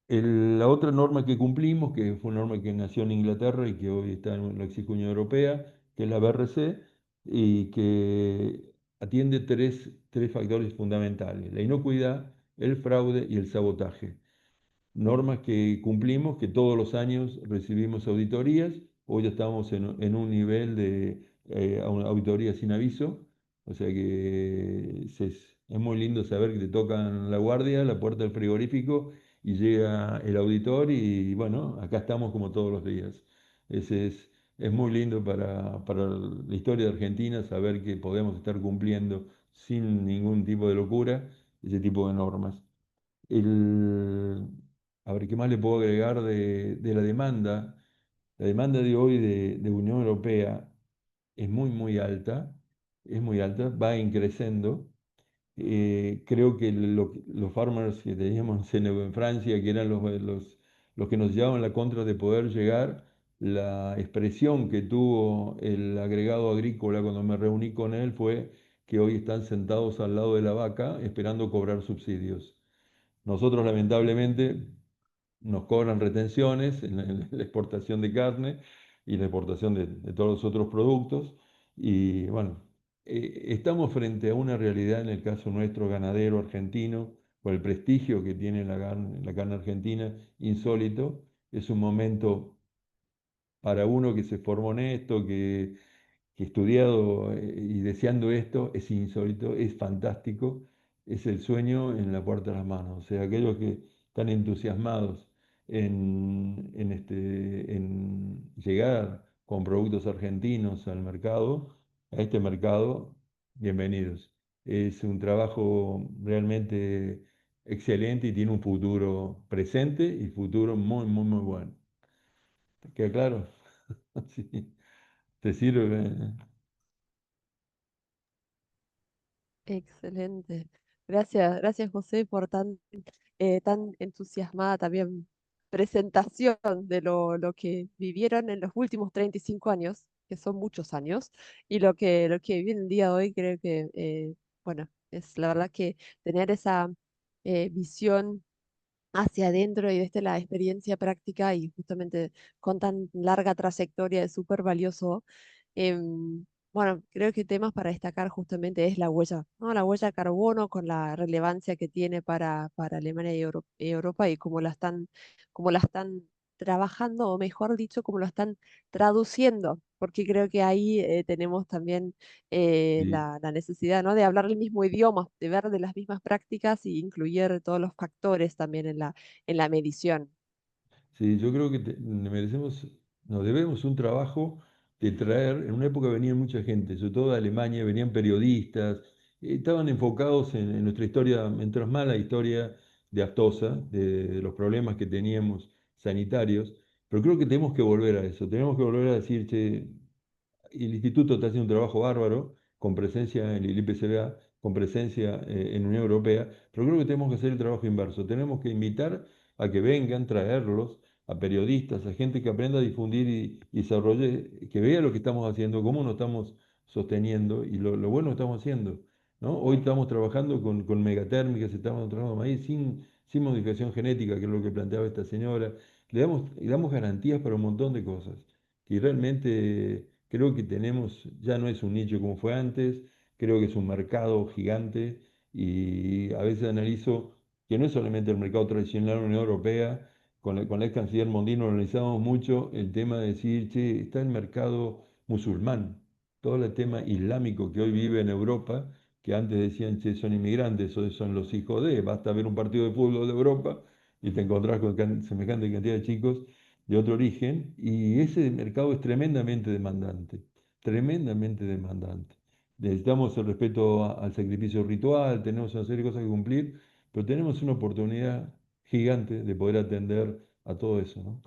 Speaker 3: La otra norma que cumplimos, que fue una norma que nació en Inglaterra y que hoy está en la Unión Europea, que es la BRC, y que atiende tres factores fundamentales: la inocuidad, el fraude y el sabotaje. Normas que cumplimos, que todos los años recibimos auditorías. Hoy ya estamos en un nivel de una auditoría sin aviso, o sea que es muy lindo saber que te tocan la guardia, la puerta del frigorífico y llega el auditor y bueno, acá estamos como todos los días. Ese es muy lindo para la historia de Argentina saber que podemos estar cumpliendo sin ningún tipo de locura ese tipo de normas. El, a ver, ¿qué más le puedo agregar de la demanda? La demanda de hoy de Unión Europea es muy alta, va increciendo. Creo que los farmers que teníamos en Francia, que eran los que nos llevaban la contra de poder llegar, la expresión que tuvo el agregado agrícola cuando me reuní con él fue que hoy están sentados al lado de la vaca esperando cobrar subsidios. Nosotros lamentablemente nos cobran retenciones en la exportación de carne y la exportación de todos los otros productos. Y bueno, estamos frente a una realidad, en el caso nuestro, ganadero argentino, por el prestigio que tiene la carne argentina, insólito. Es un momento para uno que se formó en esto, que estudiado y deseando esto, es insólito, es fantástico, es el sueño en la puerta de las manos. O sea, aquellos que están entusiasmados en llegar con productos argentinos al mercado, a este mercado, bienvenidos. Es un trabajo realmente excelente y tiene un futuro presente y futuro muy, muy, muy bueno. ¿Te queda claro? Sí. ¿Te sirve?
Speaker 1: Excelente. Gracias, gracias José por tan entusiasmada también presentación de lo que vivieron en los últimos 35 años, que son muchos años, y lo que viene el día de hoy. Creo que, bueno, es la verdad que tener esa visión hacia adentro y desde la experiencia práctica y justamente con tan larga trayectoria es súper valioso. Bueno, creo que temas para destacar justamente es la huella, ¿no? La huella de carbono con la relevancia que tiene para Alemania y Europa y cómo la están trabajando, o mejor dicho, cómo lo están traduciendo, porque creo que ahí tenemos también
Speaker 3: Sí.
Speaker 1: la necesidad, ¿no? De hablar el mismo idioma, de ver de las mismas prácticas y incluir todos los factores también en la medición.
Speaker 3: Sí, yo creo que nos debemos un trabajo de traer, en una época venía mucha gente, sobre todo de Alemania, venían periodistas, estaban enfocados en nuestra historia, mientras más la historia de Astosa, de los problemas que teníamos sanitarios, pero creo que tenemos que volver a eso, tenemos que volver a decir, che, el instituto está haciendo un trabajo bárbaro, con presencia en el IPCBA, con presencia en Unión Europea, pero creo que tenemos que hacer el trabajo inverso. Tenemos que invitar a que vengan, traerlos, a periodistas, a gente que aprenda a difundir y desarrolle, que vea lo que estamos haciendo, cómo nos estamos sosteniendo y lo bueno que estamos haciendo, ¿no? Hoy estamos trabajando con megatérmicas, estamos trabajando con maíz sin modificación genética, que es lo que planteaba esta señora. Le damos garantías para un montón de cosas. Y realmente creo que ya no es un nicho como fue antes, creo que es un mercado gigante y a veces analizo que no es solamente el mercado tradicional de la Unión Europea, con la ex canciller Mondino analizamos mucho el tema de decir, che, está el mercado musulmán, todo el tema islámico que hoy vive en Europa, que antes decían, che, son inmigrantes, o son los hijos de, basta ver un partido de fútbol de Europa y te encontrás con semejante cantidad de chicos de otro origen, y ese mercado es tremendamente demandante, tremendamente demandante. Necesitamos el respeto al sacrificio ritual, tenemos una serie de cosas que cumplir, pero tenemos una oportunidad gigante de poder atender a todo eso, ¿no?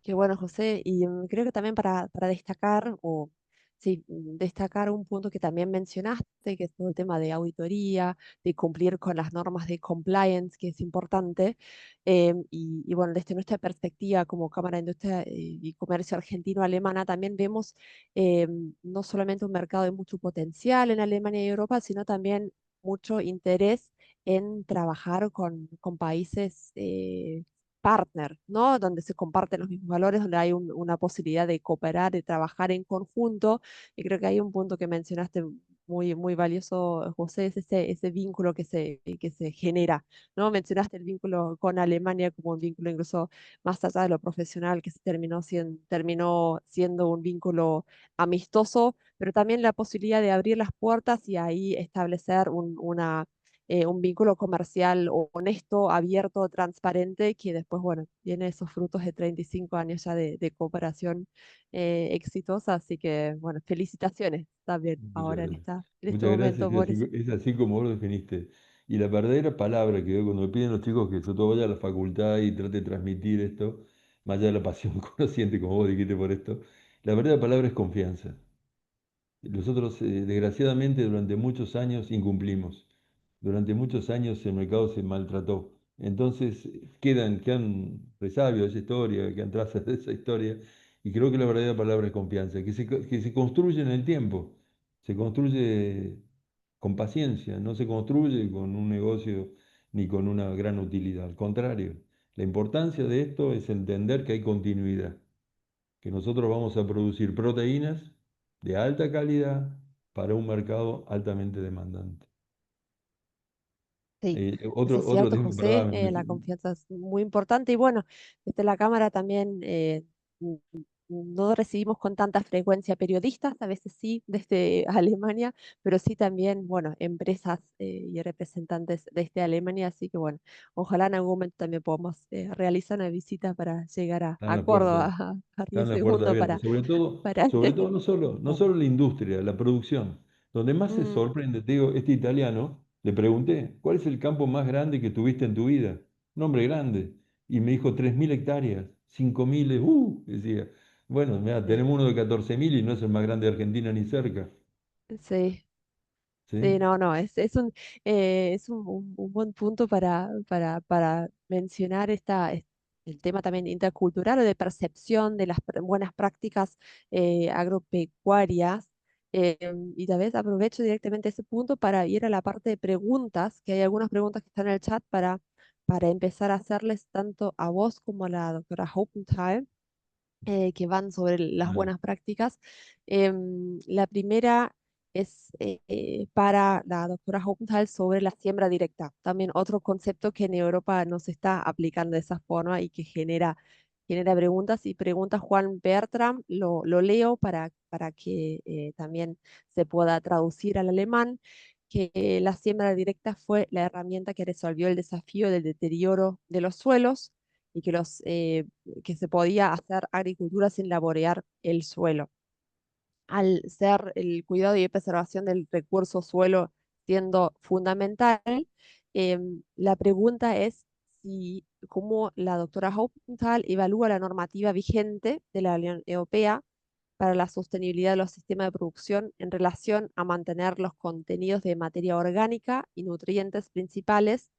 Speaker 1: Qué bueno, José. Y creo que también para destacar, o sí, destacar un punto que también mencionaste, que es todo el tema de auditoría, de cumplir con las normas de compliance, que es importante. Y bueno, desde nuestra perspectiva como Cámara de Industria y Comercio Argentino-Alemana, también vemos no solamente un mercado de mucho potencial en Alemania y Europa, sino también mucho interés en trabajar con países partner, ¿no? Donde se comparten los mismos valores, donde hay una posibilidad de cooperar, de trabajar en conjunto. Y creo que hay un punto que mencionaste muy, muy valioso, José, es ese vínculo que se genera, ¿no? Mencionaste el vínculo con Alemania como un vínculo incluso más allá de lo profesional, que terminó siendo un vínculo amistoso, pero también la posibilidad de abrir las puertas y ahí establecer un vínculo comercial honesto, abierto, transparente, que después, bueno, tiene esos frutos de 35 años ya de cooperación exitosa. Así que, bueno, felicitaciones también
Speaker 3: Muchas
Speaker 1: ahora en
Speaker 3: gracias.
Speaker 1: este
Speaker 3: Muchas gracias,
Speaker 1: momento por eso.
Speaker 3: es así como vos lo definiste. Y la verdadera palabra que cuando me piden los chicos que sobre todo vaya a la facultad y trate de transmitir esto, más allá de la pasión que uno siente, como vos dijiste por esto, la verdadera palabra es confianza. Nosotros, desgraciadamente, durante muchos años incumplimos. Durante muchos años el mercado se maltrató. Entonces, quedan resabios de esa historia, quedan trazas de esa historia. Y creo que la verdadera palabra es confianza, que se construye en el tiempo. Se construye con paciencia, no se construye con un negocio ni con una gran utilidad. Al contrario, la importancia de esto es entender que hay continuidad, que nosotros vamos a producir proteínas de alta calidad para un mercado altamente demandante.
Speaker 1: Sí, eso
Speaker 3: Otro,
Speaker 1: es
Speaker 3: otro
Speaker 1: cierto,
Speaker 3: tema,
Speaker 1: José.
Speaker 3: perdón,
Speaker 1: La confianza es muy importante y bueno, desde la Cámara también n- no recibimos con tanta frecuencia periodistas, a veces sí desde Alemania, pero sí también, bueno, empresas y representantes desde Alemania, así que bueno, ojalá en algún momento también podamos realizar una visita para llegar
Speaker 3: están
Speaker 1: a
Speaker 3: las puertas.
Speaker 1: Córdoba, a Río
Speaker 3: Están las puertas
Speaker 1: Segundo,
Speaker 3: abiertas,
Speaker 1: para
Speaker 3: sobre todo no
Speaker 1: Ujú.
Speaker 3: solo la industria, la producción. Donde más se
Speaker 1: Mm,
Speaker 3: sorprende, te digo, este italiano, le pregunté, ¿cuál es el campo más grande que tuviste en tu vida? Un hombre grande. Y me dijo 3.000 hectáreas, 5.000, decía. Bueno, mira,
Speaker 1: sí,
Speaker 3: tenemos uno de 14.000 y no es el más grande de Argentina ni cerca.
Speaker 1: sí. Sí,
Speaker 3: ¿Sí?
Speaker 1: no, no, es un buen punto para mencionar el tema también intercultural o de percepción de las buenas prácticas agropecuarias. Y tal vez aprovecho directamente ese punto para ir a la parte de preguntas, que hay algunas preguntas que están en el chat para empezar a hacerles tanto a vos como a la doctora Haupenthal que van sobre las
Speaker 3: Ah,
Speaker 1: buenas prácticas. La primera es para la doctora Hoppenthal sobre la siembra directa, también otro concepto que en Europa no se está aplicando de esa forma y que genera preguntas y pregunta Juan Bertram, lo leo para que también se pueda traducir al alemán que la siembra directa fue la herramienta que resolvió el desafío del deterioro de los suelos y que se podía hacer agricultura sin laborear el suelo. Al ser el cuidado y preservación del recurso suelo siendo fundamental, la pregunta es si cómo la doctora Haupenthal evalúa la normativa vigente de la Unión Europea para la sostenibilidad de los sistemas de producción en relación a mantener los contenidos de materia orgánica y nutrientes principales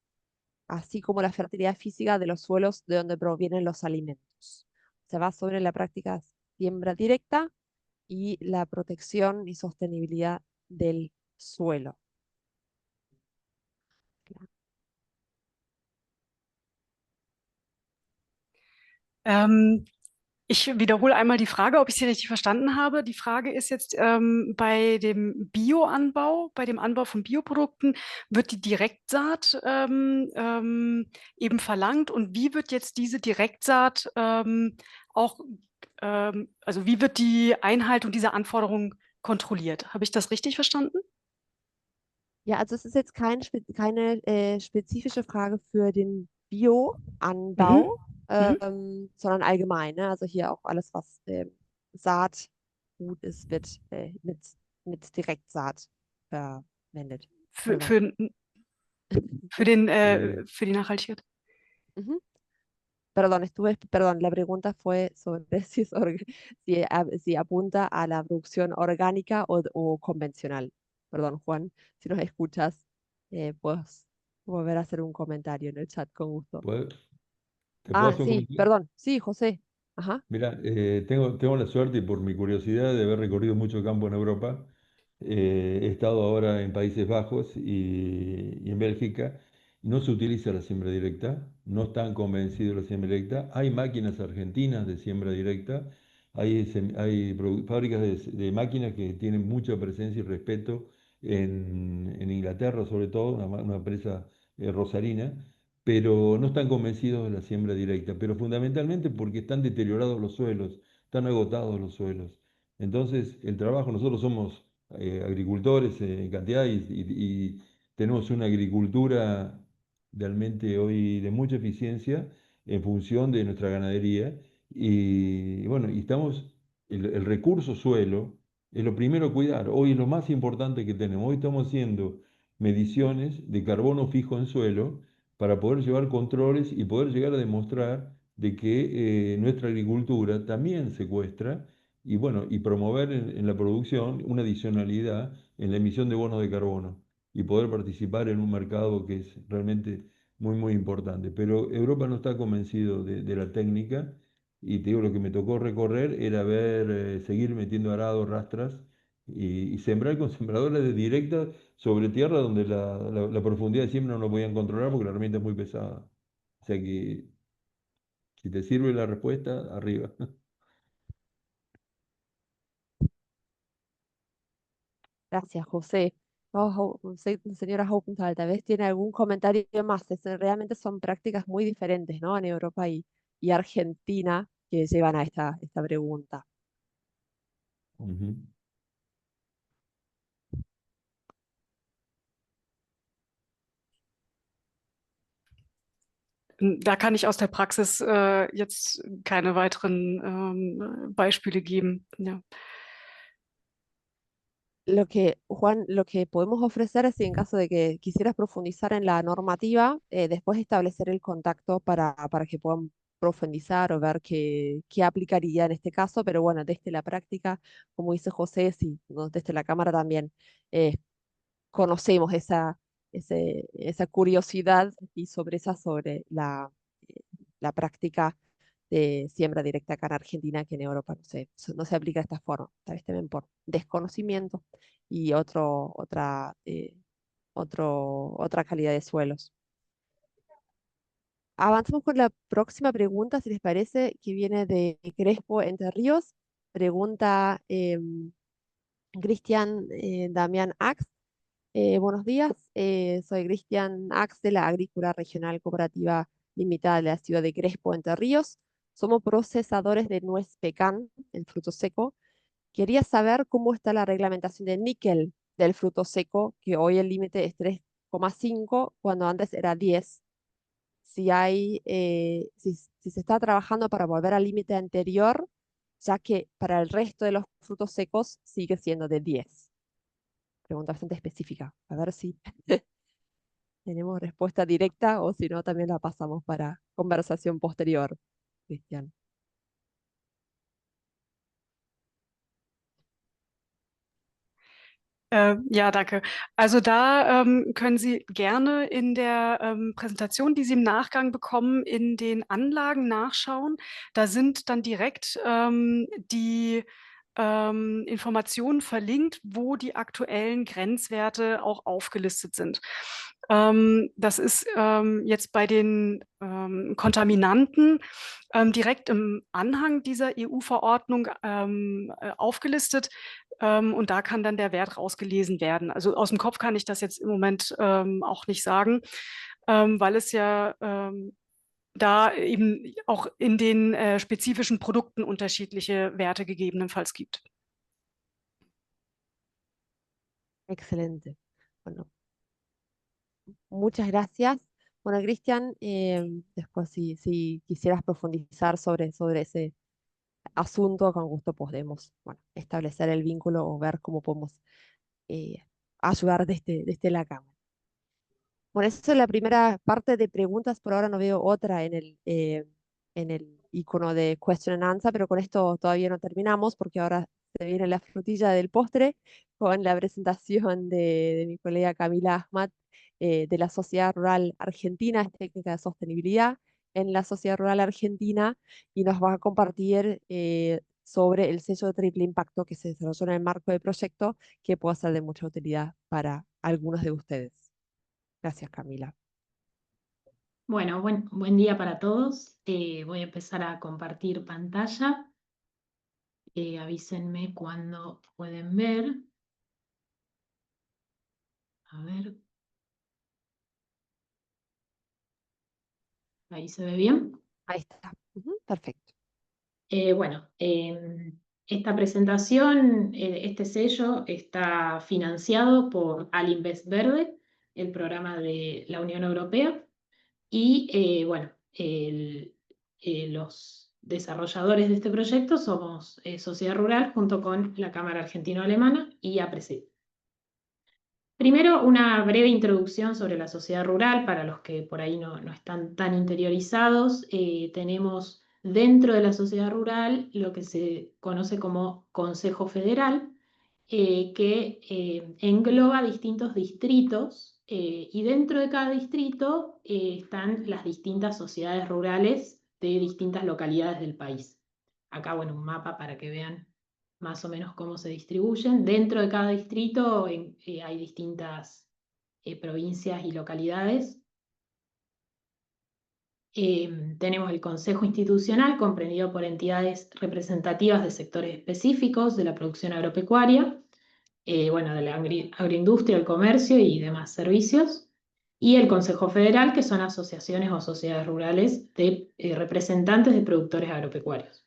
Speaker 1: así como la fertilidad física de los suelos de donde provienen los alimentos. Se va sobre la práctica de siembra directa y la protección y sostenibilidad del suelo.
Speaker 2: Ähm, Ich wiederhole einmal die Frage, ob ich sie richtig verstanden habe. Die Frage ist jetzt, bei dem Bioanbau, bei dem Anbau von Bioprodukten, wird die Direktsaat eben verlangt? Und wie wird jetzt diese Direktsaat auch, also wie wird die Einhaltung dieser Anforderungen kontrolliert? Habe ich das richtig verstanden?
Speaker 1: Ja, also es ist jetzt keine spezifische Frage für den
Speaker 2: Mhm.
Speaker 1: Bioanbau,
Speaker 2: Mhm.
Speaker 1: sondern allgemein. Ne? Also hier auch alles, was Saatgut ist, wird mit Direktsaat verwendet.
Speaker 2: Für,
Speaker 1: Pardon.
Speaker 2: für, für den,
Speaker 3: eh,
Speaker 2: für die Nachhaltigkeit.
Speaker 1: Ujú. Perdón, la pregunta fue sobre si apunta a la producción orgánica o convencional. Perdón, Juan, si nos escuchas, puedes volver a hacer un comentario en el chat con gusto.
Speaker 3: ¿puedo- ¿Te puedo
Speaker 1: Ah,
Speaker 3: hacer un
Speaker 1: sí,
Speaker 3: comentario?
Speaker 1: perdón, sí, José. Ajá.
Speaker 3: Mira, tengo la suerte y por mi curiosidad de haber recorrido mucho campo en Europa. He estado ahora en Países Bajos y en Bélgica. No se utiliza la siembra directa, no están convencidos de la siembra directa. Hay máquinas argentinas de siembra directa, hay fábricas de máquinas que tienen mucha presencia y respeto en Inglaterra, sobre todo, una empresa rosarina, pero no están convencidos de la siembra directa, pero fundamentalmente porque están deteriorados los suelos, están agotados los suelos. Entonces, el trabajo, nosotros somos agricultores en cantidad y tenemos una agricultura realmente hoy de mucha eficiencia en función de nuestra ganadería y bueno, el recurso suelo es lo primero a cuidar, hoy es lo más importante que tenemos, hoy estamos haciendo mediciones de carbono fijo en suelo para poder llevar controles y poder llegar a demostrar de que nuestra agricultura también secuestra y bueno, y promover en la producción una adicionalidad en la emisión de bonos de carbono y poder participar en un mercado que es realmente muy importante. Pero Europa no está convencido de la técnica y te digo, lo que me tocó recorrer era seguir metiendo arado, rastras y sembrar con sembradores de directa sobre tierra donde la profundidad de siembra no lo podían controlar porque la herramienta es muy pesada. O sea que si te sirve la respuesta, arriba.
Speaker 1: Gracias, José. Señora Haupenthal, tal vez tiene algún comentario más. Realmente son prácticas muy diferentes, ¿no? En Europa y Argentina que llevan a esta pregunta.
Speaker 3: Ujú.
Speaker 2: Da kann ich aus der Praxis jetzt keine weiteren Beispiele geben. Ja.
Speaker 1: Juan, lo que podemos ofrecer es si en caso de que quisieras profundizar en la normativa, después establecer el contacto para que puedan profundizar o ver qué aplicaría en este caso, pero bueno, desde la práctica, como dice José, sí, ¿no? Desde la cámara también eh, conocemos esa curiosidad y sobre eh, la práctica de siembra directa acá en Argentina, que en Europa no se aplica de esta forma, tal vez también por desconocimiento y otra calidad de suelos. Avanzamos con la próxima pregunta, si les parece, que viene de Crespo Entre Ríos. Pregunta Cristian Damián Ax. Buenos días, soy Cristian Ax de la Agrícola Regional Cooperativa Limitada de la ciudad de Crespo, Entre Ríos. Somos procesadores de nuez pecan, el fruto seco. Quería saber cómo está la reglamentación de níquel del fruto seco, que hoy el límite es 3,5, cuando antes era 10. Si se está trabajando para volver al límite anterior, ya que para el resto de los frutos secos sigue siendo de 10. Pregunta bastante específica. A ver si tenemos respuesta directa o si no, también la pasamos para conversación posterior, Cristian.
Speaker 2: Ja, danke. Also da können Sie gerne in der Präsentation, die Sie im Nachgang bekommen, in den Anlagen nachschauen. Da sind dann direkt die Informationen verlinkt, wo die aktuellen Grenzwerte auch aufgelistet sind. Das ist jetzt bei den Kontaminanten direkt im Anhang dieser EU-Verordnung aufgelistet. Und da kann dann der Wert rausgelesen werden. Also aus dem Kopf kann ich das jetzt im Moment auch nicht sagen, weil es ja da eben auch in den spezifischen Produkten unterschiedliche Werte gegebenenfalls gibt.
Speaker 1: Excelente. Bueno, muchas gracias. Bueno, Cristian, después si quisieras profundizar sobre ese asunto, con gusto podemos, bueno, establecer el vínculo o ver cómo podemos eh, ayudar desde la cámara. Bueno, esa es la primera parte de preguntas. Por ahora no veo otra en el icono de question and answer, pero con esto todavía no terminamos porque ahora se viene la frutilla del postre con la presentación de mi colega Camila Ahmad de la Sociedad Rural Argentina, es técnica de sostenibilidad en la Sociedad Rural Argentina, y nos va a compartir sobre el sello de triple impacto que se desarrolló en el marco del proyecto, que puede ser de mucha utilidad para algunos de ustedes. Gracias, Camila.
Speaker 4: Bueno, buen día para todos. Voy a empezar a compartir pantalla. Avísenme cuando pueden ver. A ver. Ahí se ve bien.
Speaker 1: Ahí está. Ujú, perfecto.
Speaker 4: Bueno, esta presentación, este sello está financiado por Alinvest Verde, el programa de la Unión Europea. Y bueno, los desarrolladores de este proyecto somos Sociedad Rural junto con la Cámara Argentino-Alemana y APRESID. Primero, una breve introducción sobre la sociedad rural para los que por ahí no están tan interiorizados. Tenemos dentro de la sociedad rural lo que se conoce como Consejo Federal, que engloba distintos distritos, y dentro de cada distrito están las distintas sociedades rurales de distintas localidades del país. Acá, bueno, un mapa para que vean más o menos cómo se distribuyen. Dentro de cada distrito hay distintas provincias y localidades. Tenemos el Consejo Institucional, comprendido por entidades representativas de sectores específicos de la producción agropecuaria, bueno, de la agroindustria, el comercio y demás servicios. Y el Consejo Federal, que son asociaciones o sociedades rurales de representantes de productores agropecuarios.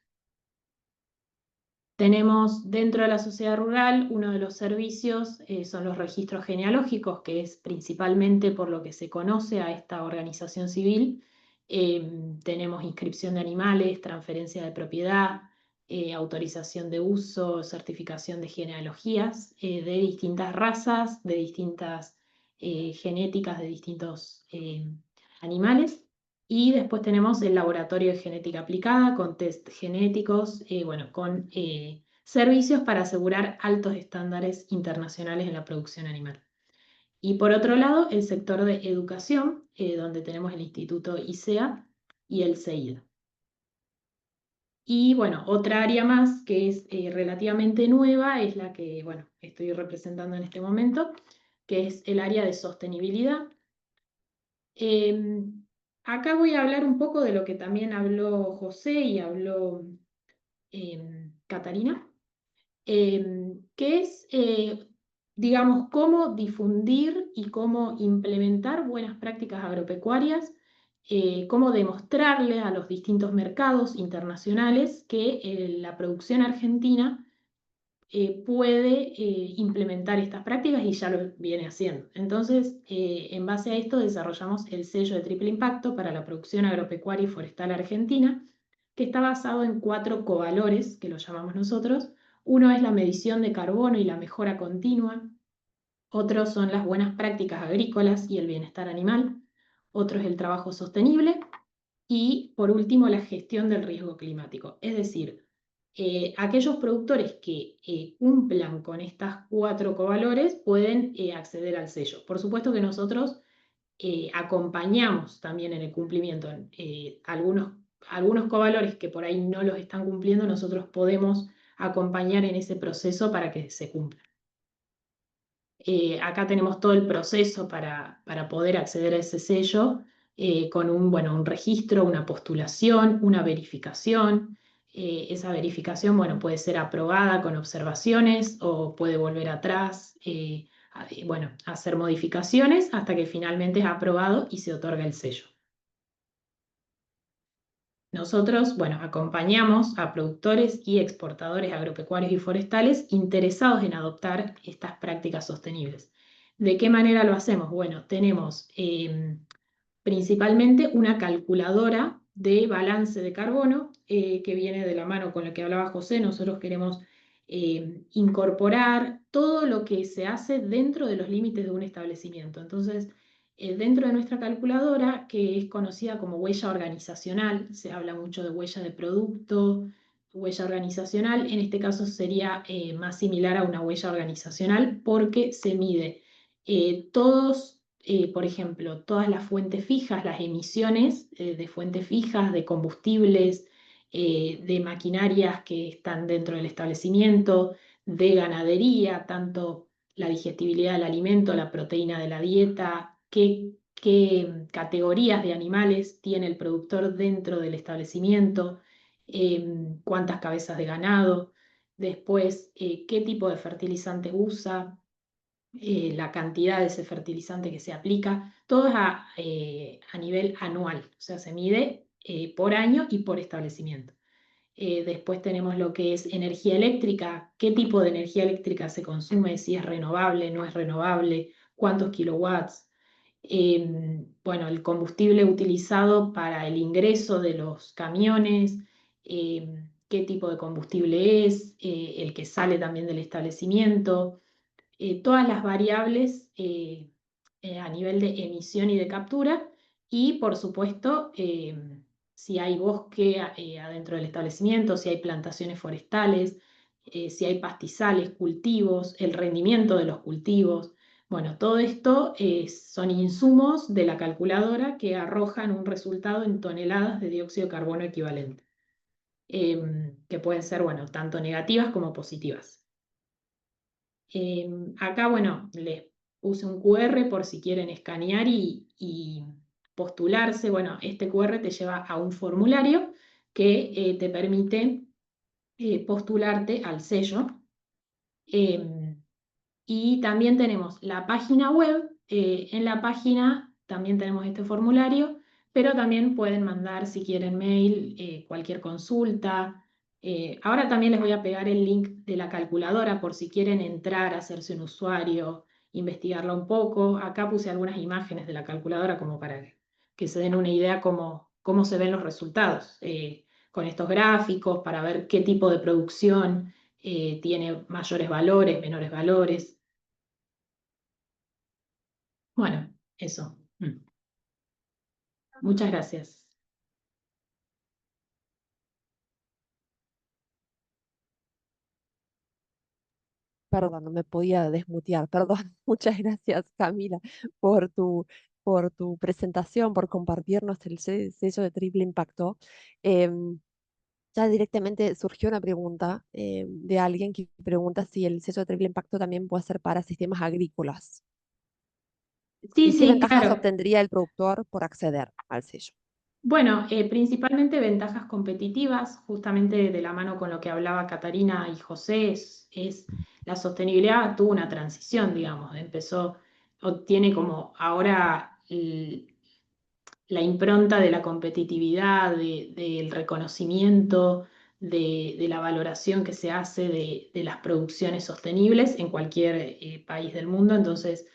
Speaker 4: Tenemos dentro de la sociedad rural uno de los servicios, son los registros genealógicos, que es principalmente por lo que se conoce a esta organización civil. Tenemos inscripción de animales, transferencia de propiedad, autorización de uso, certificación de genealogías de distintas razas, de distintas genéticas de distintos animales. Y después tenemos el laboratorio de genética aplicada con test genéticos, bueno, con servicios para asegurar altos estándares internacionales en la producción animal. Y por otro lado, el sector de educación, donde tenemos el Instituto ICEA y el CEID. Y bueno, otra área más que es relativamente nueva es la que, bueno, estoy representando en este momento, que es el área de sostenibilidad. Acá voy a hablar un poco de lo que también habló José y habló Catarina, que es, digamos, cómo difundir y cómo implementar buenas prácticas agropecuarias, cómo demostrarle a los distintos mercados internacionales que la producción argentina puede implementar estas prácticas y ya lo viene haciendo. Entonces, en base a esto desarrollamos el sello de triple impacto para la producción agropecuaria y forestal argentina, que está basado en 4 covalores, que lo llamamos nosotros. Uno es la medición de carbono y la mejora continua. Otros son las buenas prácticas agrícolas y el bienestar animal. Otro es el trabajo sostenible. Y, por último, la gestión del riesgo climático. Es decir, aquellos productores que cumplan con estas 4 covalores pueden acceder al sello. Por supuesto que nosotros acompañamos también en el cumplimiento. Algunos covalores que por ahí no los están cumpliendo, nosotros podemos acompañar en ese proceso para que se cumpla. Acá tenemos todo el proceso para poder acceder a ese sello, con un registro, una postulación, una verificación. Esa verificación, bueno, puede ser aprobada con observaciones o puede volver atrás, hacer modificaciones hasta que finalmente es aprobado y se otorga el sello. Nosotros, bueno, acompañamos a productores y exportadores agropecuarios y forestales interesados en adoptar estas prácticas sostenibles. ¿De qué manera lo hacemos? Bueno, tenemos principalmente una calculadora de balance de carbono que viene de la mano con lo que hablaba José. Nosotros queremos incorporar todo lo que se hace dentro de los límites de un establecimiento. Entonces, dentro de nuestra calculadora, que es conocida como huella organizacional, se habla mucho de huella de producto, huella organizacional, en este caso sería más similar a una huella organizacional porque se mide por ejemplo, todas las fuentes fijas, las emisiones de fuentes fijas, de combustibles, de maquinarias que están dentro del establecimiento, de ganadería, tanto la digestibilidad del alimento, la proteína de la dieta, qué categorías de animales tiene el productor dentro del establecimiento, cuántas cabezas de ganado, después qué tipo de fertilizante usa, la cantidad de ese fertilizante que se aplica, todo es a nivel anual, o sea, se mide por año y por establecimiento. Después tenemos lo que es energía eléctrica, qué tipo de energía eléctrica se consume, si es renovable, no es renovable, cuántos kilowatts. Bueno, el combustible utilizado para el ingreso de los camiones, qué tipo de combustible es, el que sale también del establecimiento, todas las variables a nivel de emisión y de captura y, por supuesto, si hay bosque adentro del establecimiento, si hay plantaciones forestales, si hay pastizales, cultivos, el rendimiento de los cultivos. Bueno, todo esto son insumos de la calculadora que arrojan un resultado en toneladas de dióxido de carbono equivalente. que pueden ser, bueno, tanto negativas como positivas. Acá, bueno, les puse un QR por si quieren escanear y postularse. Bueno, este QR te lleva a un formulario que te permite postularte al sello. Y también tenemos la página web. En la página también tenemos este formulario, pero también pueden mandar, si quieren, mail, cualquier consulta. Ahora también les voy a pegar el link de la calculadora por si quieren entrar, hacerse un usuario, investigarla un poco. Acá puse algunas imágenes de la calculadora como para que se den una idea cómo se ven los resultados, con estos gráficos, para ver qué tipo de producción tiene mayores valores, menores valores. Bueno, eso. Muchas gracias.
Speaker 1: Perdón, no me podía desmutear, perdón. Muchas gracias, Camila, por tu presentación, por compartirnos el sello de triple impacto. Em, ya directamente surgió una pregunta de alguien que pregunta si el sello de triple impacto también puede ser para sistemas agrícolas
Speaker 4: Sí,
Speaker 1: y qué
Speaker 4: sí,
Speaker 1: ventajas
Speaker 4: claro.
Speaker 1: obtendría el productor por acceder al sello.
Speaker 4: Bueno, principalmente ventajas competitivas, justamente de la mano con lo que hablaba Catarina y José, es la sostenibilidad tuvo una transición, digamos, empezó, tiene como ahora la impronta de la competitividad, del reconocimiento, de la valoración que se hace de las producciones sostenibles en cualquier país del mundo. Entonces,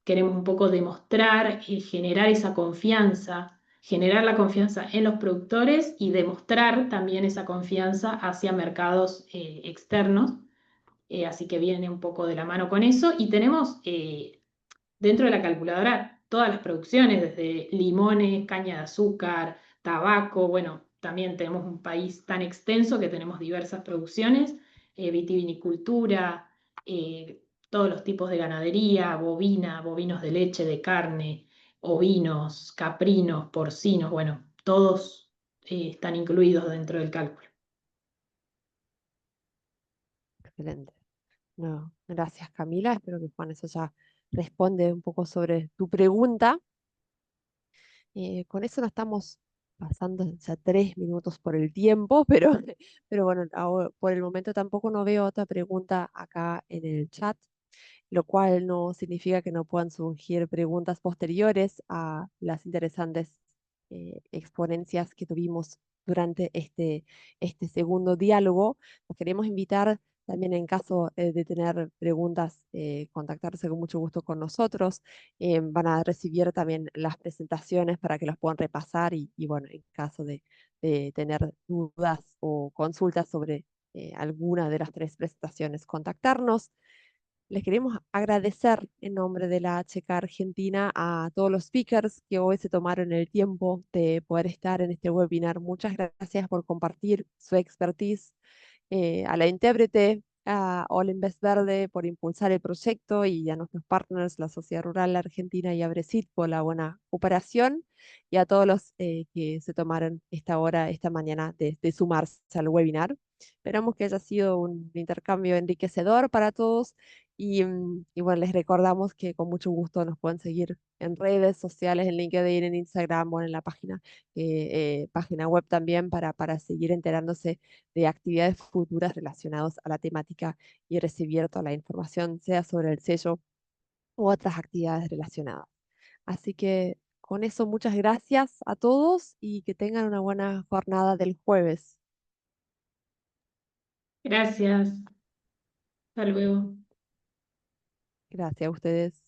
Speaker 4: queremos un poco demostrar y generar la confianza en los productores y demostrar también esa confianza hacia mercados externos. Así que viene un poco de la mano con eso. Y tenemos dentro de la calculadora todas las producciones, desde limones, caña de azúcar, tabaco. Bueno, también tenemos un país tan extenso que tenemos diversas producciones, vitivinicultura, todos los tipos de ganadería, bovina, bovinos de leche, de carne, ovinos, caprinos, porcinos. Bueno, todos están incluidos dentro del cálculo.
Speaker 1: Excelente. No, gracias, Camila. Espero que Juan eso ya responde un poco sobre tu pregunta. Con eso nos estamos pasando ya 3 minutos por el tiempo, pero bueno, por el momento tampoco no veo otra pregunta acá en el chat, lo cual no significa que no puedan surgir preguntas posteriores a las interesantes exponencias que tuvimos durante este segundo diálogo. Los queremos invitar también en caso de tener preguntas, contactarse con mucho gusto con nosotros. Van a recibir también las presentaciones para que las puedan repasar y bueno, en caso de tener dudas o consultas sobre alguna de las tres presentaciones, contactarnos. Les queremos agradecer en nombre de la HK Argentina a todos los speakers que hoy se tomaron el tiempo de poder estar en este webinar. Muchas gracias por compartir su expertise, a la intérprete, a All Invest Verde por impulsar el proyecto y a nuestros partners, la Sociedad Rural Argentina y Abresit por la buena cooperación y a todos los que se tomaron esta hora, esta mañana de sumarse al webinar. Esperamos que haya sido un intercambio enriquecedor para todos y bueno, les recordamos que con mucho gusto nos pueden seguir en redes sociales, en LinkedIn, en Instagram o en la página web también para seguir enterándose de actividades futuras relacionadas a la temática y recibir toda la información, sea sobre el sello u otras actividades relacionadas. Así que con eso, muchas gracias a todos y que tengan una buena jornada del jueves.
Speaker 4: Gracias. Hasta luego.
Speaker 1: Gracias a ustedes.